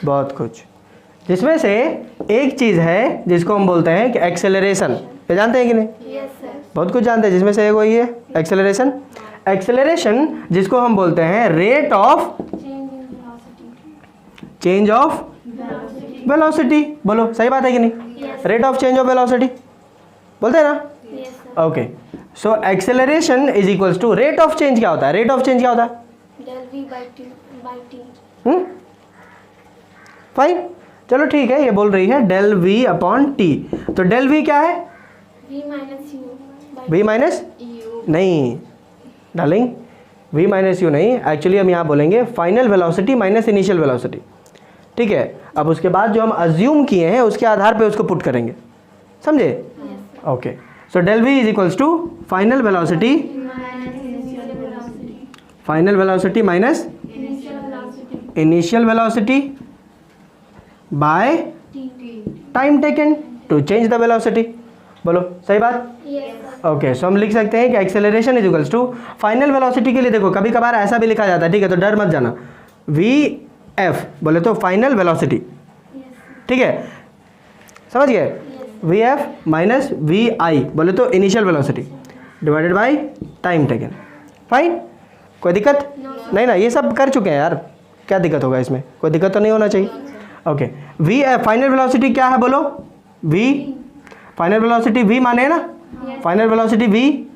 A: बहुत कुछ, जिसमें से एक चीज़ है जिसको हम बोलते हैं कि एक्सेलरेशन, ये जानते हैं कि नहीं, बहुत कुछ जानते हैं, जिसमें से एक वही है एक्सेलरेशन। एक्सेलरेशन जिसको हम बोलते हैं rate of change of velocity, बोलो सही बात है कि नहीं, rate of change of velocity बोलते हैं ना, okay. So acceleration is equals to rate of change. क्या होता है रेट ऑफ चेंज, क्या होता है,
B: del v by t.
A: Fine, चलो ठीक है, ये बोल रही है डेल वी अपॉन टी, तो डेल वी क्या है?
B: v minus u by
A: V minus
B: u.
A: नहीं डार्लिंग, वी माइनस यू नहीं, एक्चुअली हम यहाँ बोलेंगे final velocity minus initial velocity, ठीक है। अब उसके बाद जो हम अज्यूम किए हैं उसके आधार पे उसको पुट करेंगे, समझे? Okay, so del V is equals to final velocity minus initial velocity by time taken to change the velocity. बोलो सही बात?
B: Yes.
A: ओके, सो हम लिख सकते हैं कि acceleration is equals to final velocity के लिए देखो कभी कभार ऐसा भी लिखा जाता है, ठीक है, तो डर मत जाना, वी एफ बोले तो फाइनल वेलोसिटी, ठीक है, समझ गए? वी एफ माइनस वी आई बोले तो initial velocity divided by time taken. Fine, कोई दिक्कत नहीं ना? ये सब कर चुके हैं यार, क्या दिक्कत होगा इसमें? कोई दिक्कत तो नहीं होना चाहिए। Okay, V F final velocity क्या है बोलो? वी फाइनल वेलोसिटी वी माने ना, final velocity V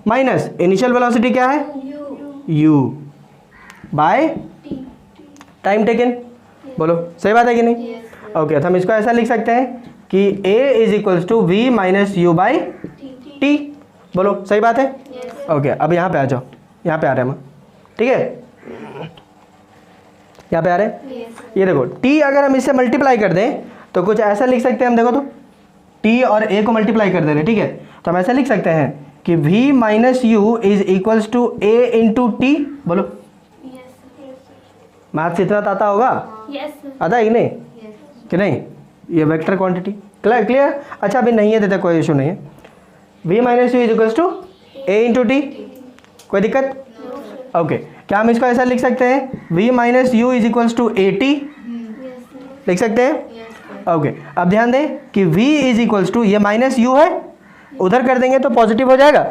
A: minus initial velocity क्या है? u by time taken. बोलो सही बात है कि नहीं? ओके, तो हम इसको ऐसा लिख सकते हैं कि a is equals to V minus U by T. बोलो सही बात है? ओके, अब यहाँ पे आ जाओ, यहाँ पे आ रहे हैं हम, ठीक है, यहाँ पे आ रहे हैं। ये देखो t अगर हम इससे मल्टीप्लाई कर दें तो कुछ ऐसा लिख सकते हैं हम, देखो तो t और a को मल्टीप्लाई कर दे रहे, ठीक है, तो हम ऐसा लिख सकते हैं कि v minus U is equals to a into T. बोलो मैथ्स इतना तो आता होगा? आता है कि नहीं? कि नहीं? ये वेक्टर क्वांटिटी क्लियर? अच्छा अभी नहीं है देता, कोई इशू नहीं है। v minus U is equals to a into T, कोई दिक्कत? ओके, क्या हम इसको ऐसा लिख सकते हैं v minus U is equals to A T, लिख सकते हैं? ओके, अब ध्यान दें कि v इज इक्वल्स टू, ये माइनस u है, उधर कर देंगे तो पॉजिटिव हो जाएगा,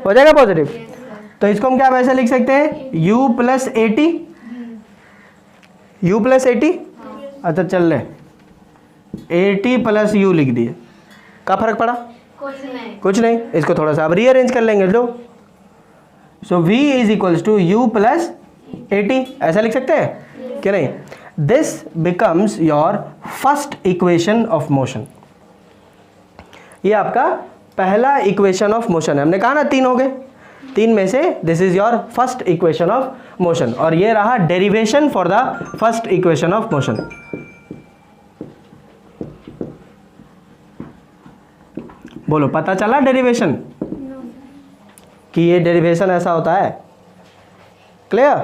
A: हो जाएगा पॉजिटिव, तो इसको हम क्या ऐसा लिख सकते हैं u plus A T, u plus A T. अच्छा चल ले, ए टी प्लस यू लिख दिए, क्या फर्क पड़ा? कुछ नहीं, इसको थोड़ा सा अब रीअरेंज कर लेंगे। लो, so v is equals to you plus A T, ऐसा लिख सकते हैं कि नहीं? This becomes your first equation of motion. ये आपका पहला इक्वेशन ऑफ मोशन है, हमने कहा ना तीन हो गए, तीन में से this is your first equation of motion, और ये रहा derivation for the first equation of motion. बोलो पता चला डेरिवेशन कि ये डेरिवेशन ऐसा होता है? क्लियर?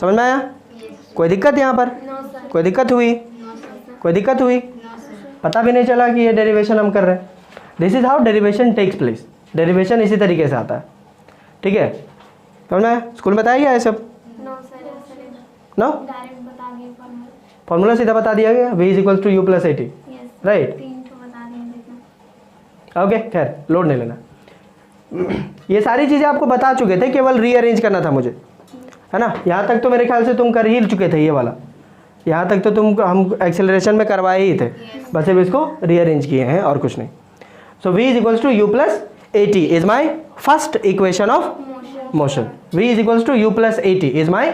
A: समझ में आया? कोई दिक्कत यहाँ पर? कोई दिक्कत हुई? कोई दिक्कत हुई? पता भी नहीं चला कि ये डेरिवेशन हम कर रहे हैं। This is how derivation takes place. Derivation इसी तरीके से आता है, ठीक है? समझ में आया? स्कूल में बताया गया है सब? नो, फॉर्मूला सीधा बता दिया गया, v is equal to you plus A T, right? Okay, खैर लोड नहीं लेना, ये सारी चीज़ें आपको बता चुके थे, केवल रीअरेंज करना था मुझे, है ना? यहाँ तक तो मेरे ख्याल से तुम कर ही चुके थे, ये वाला यहाँ तक तो तुम हम एक्सेलरेशन में करवाए ही थे, बस सिर्फ इसको रीअरेंज किए हैं और कुछ नहीं। So v is equals to you plus A T is my first equation of motion. v is equals to you plus A T is my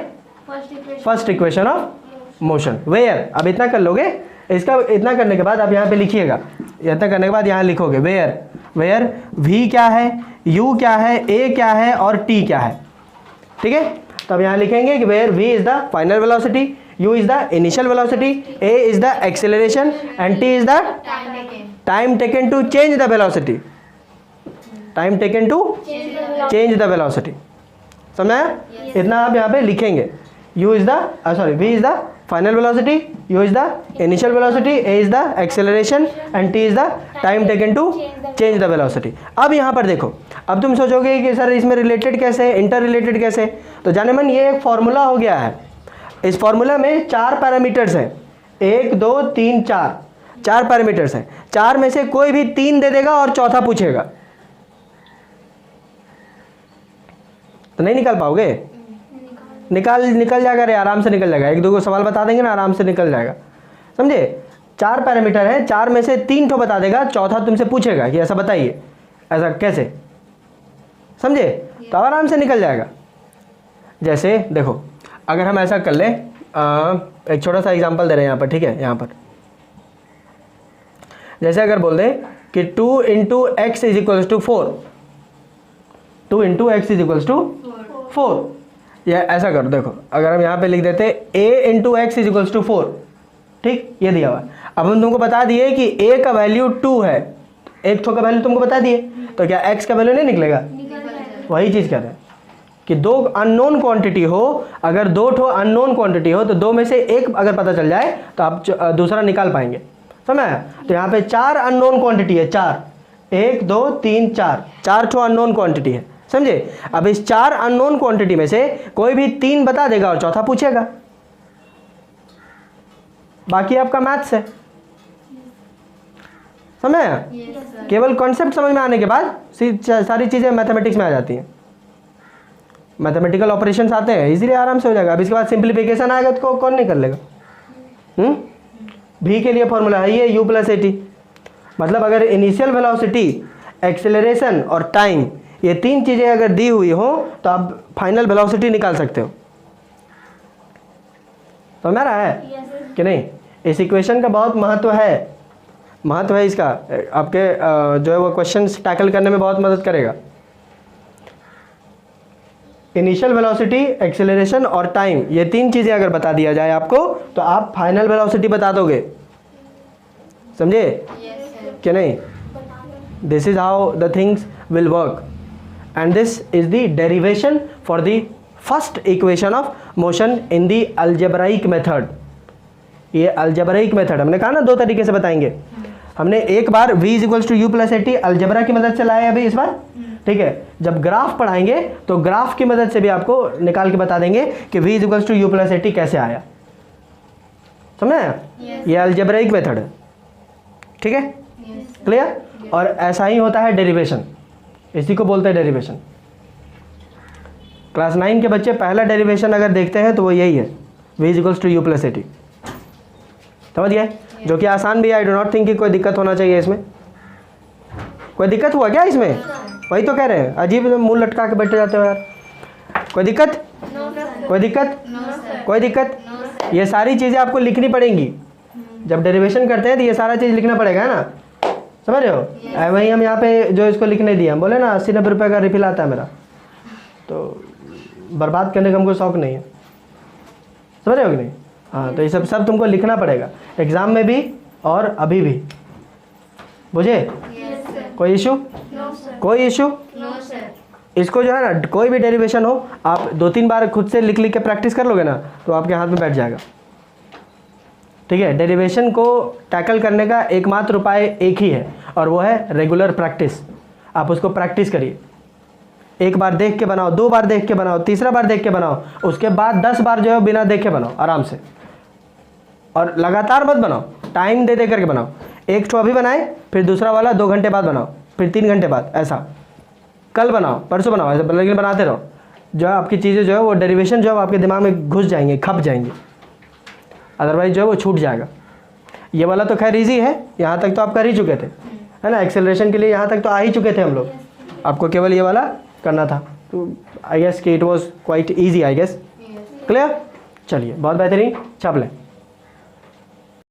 A: first equation of motion. Where, अब इतना कर लोगे, इसका इतना करने के बाद आप यहाँ पे लिखिएगा, इतना करने के बाद यहाँ लिखोगे वेयर, वेयर v क्या है, u क्या है, a क्या है और t क्या है, ठीक है? तो अब यहाँ लिखेंगे कि where v is the final velocity, u is the initial velocity, a is the acceleration and t is the time taken to change the velocity, time taken to change the velocity. समझा? इतना आप यहाँ पे लिखेंगे, u is the v is the final velocity, u is the initial velocity, a is the acceleration and t is the time taken to change the velocity. अब यहाँ पर देखो, अब तुम सोचोगे कि सर इसमें रिलेटेड कैसे, इंटर रिलेटेड कैसे? तो जाने मन ये एक फॉर्मूला हो गया है, इस फॉर्मूला में 4 पैरामीटर्स हैं, 1 2 3 4 पैरामीटर्स हैं, 4 में से कोई भी 3 दे देगा और चौथा पूछेगा तो नहीं निकाल पाओगे। निकल जाएगा रे, आराम से निकल जाएगा, एक दो को सवाल बता देंगे ना, आराम से निकल जाएगा, समझे? 4 पैरामीटर है, 4 में से 3 ठो बता देगा, चौथा तुमसे पूछेगा कि ऐसा बताइए, ऐसा कैसे, समझे? तो आराम से निकल जाएगा। जैसे देखो अगर हम ऐसा कर लें, एक छोटा सा एग्जांपल दे रहे हैं यहाँ पर, ठीक है। यहाँ पर जैसे अगर बोल दें कि 2 into X is equals to 4, 2 into X is equals to 4, या ऐसा करो, देखो अगर हम यहाँ पे लिख देते a into X is equals to 4, ठीक, ये दिया हुआ है। अब हम तुमको बता दिए कि a का वैल्यू 2 है, एक ठो का वैल्यू तुमको बता दिए, तो क्या x का वैल्यू नहीं निकलेगा? वही चीज़ कह रहे हैं कि दो अननोन क्वांटिटी हो, अगर दो ठो अननोन क्वांटिटी हो तो दो में से एक अगर पता चल जाए तो आप दूसरा निकाल पाएंगे, समझ आया? तो यहाँ पे 4 अननोन क्वांटिटी है, 4, 1 2 3 4, 4 ठो अननोन क्वांटिटी है, समझे? अब इस 4 अननोन क्वांटिटी में से कोई भी 3 बता देगा और चौथा पूछेगा, बाकी आपका मैथ्स है, समझ आया? केवल कॉन्सेप्ट समझ में आने के बाद सारी चीज़ें मैथमेटिक्स में आ जाती हैं, मैथमेटिकल ऑपरेशंस आते हैं, इजीली आराम से हो जाएगा। अब इसके बाद सिंप्लीफिकेशन आएगा तो कौन नहीं कर लेगा? भी के लिए फॉर्मूला है ये u प्लस ए टी, मतलब अगर इनिशियल वेलोसिटी, एक्सेलरेशन और टाइम, ये 3 चीज़ें अगर दी हुई हो तो आप फाइनल वेलोसिटी निकाल सकते हो। तो मेरा है कि नहीं? इस इक्वेशन का बहुत महत्व है इसका, आपके जो है वो क्वेश्चंस टैकल करने में बहुत मदद करेगा। इनिशियल वेलोसिटी, एक्सेलरेशन और टाइम, ये 3 चीज़ें अगर बता दिया जाए आपको तो आप फाइनल वेलोसिटी बता दोगे, समझे? कि नहीं? This is how the things will work, and this is the derivation for the first equation of motion in the algebraic method. ये अलजेब्राइक मेथड हमने कहा ना 2 तरीके से बताएंगे। हमने एक बार v equals to you plus A T algebra की मदद से लाया अभी इस बार, ठीक है। जब ग्राफ पढ़ाएंगे तो ग्राफ की मदद से भी आपको निकाल के बता देंगे कि v equals to you plus A T कैसे आया, समझ आया? ये अलजेब्राइक मेथड है, ठीक है, क्लियर? और ऐसा ही होता है डेरिवेशन, इसी को बोलते हैं डेरिवेशन। क्लास 9 के बच्चे पहला डेरिवेशन अगर देखते हैं तो वो यही है, v equals to you plus A t, समझ गए? जो कि आसान भी है, आई डो नॉट थिंक कि कोई दिक्कत होना चाहिए इसमें। कोई दिक्कत हुआ क्या इसमें? वही तो कह रहे हैं, अजीब मुंह लटका के बैठे जाते हो यार। कोई दिक्कत? कोई दिक्कत? कोई दिक्कत? ये सारी चीज़ें आपको लिखनी पड़ेंगी जब डेरिवेशन करते हैं, तो ये सारा चीज़ लिखना पड़ेगा, है ना? समझ रहे हो? वही हम यहाँ पे जो इसको लिखने दिया, हम बोले ना 80-90 रुपये का रिफिल आता है मेरा, तो बर्बाद करने का हमको शौक नहीं है, समझ रहे हो कि नहीं? हाँ, तो ये सब तुमको लिखना पड़ेगा एग्ज़ाम में भी और अभी भी, बुझे? कोई इशू? कोई इशू? इसको जो है ना, कोई भी डेरिवेशन हो, आप 2-3 बार खुद से लिख के प्रैक्टिस कर लोगे ना तो आपके हाथ में बैठ जाएगा, ठीक है? डेरिवेशन को टैकल करने का एकमात्र उपाय एक ही है, और वो है रेगुलर प्रैक्टिस। आप उसको प्रैक्टिस करिए, 1 बार देख के बनाओ, 2 बार देख के बनाओ, 3रा बार देख के बनाओ, उसके बाद 10 बार जो है बिना देखे बनाओ आराम से, और लगातार मत बनाओ, टाइम दे करके बनाओ। एक ठो अभी बनाए, फिर दूसरा वाला 2 घंटे बाद बनाओ, फिर 3 घंटे बाद, ऐसा कल बनाओ, परसों बनाओ, ऐसा लेकिन बनाते रहो। जो है आपकी चीज़ें जो है वो डेरिवेशन जो है आपके दिमाग में घुस जाएंगे, खप जाएंगे, अदरवाइज जो है वो छूट जाएगा। ये वाला तो खैर ईजी है, यहाँ तक तो आप कर ही चुके थे, है ना? एक्सेलरेशन के लिए यहाँ तक तो आ ही चुके थे हम लोग, आपको केवल ये वाला करना था। तो आई गेस कि it was quite easy, I guess. Clear? चलिए, बहुत बेहतरीन, छाप लें।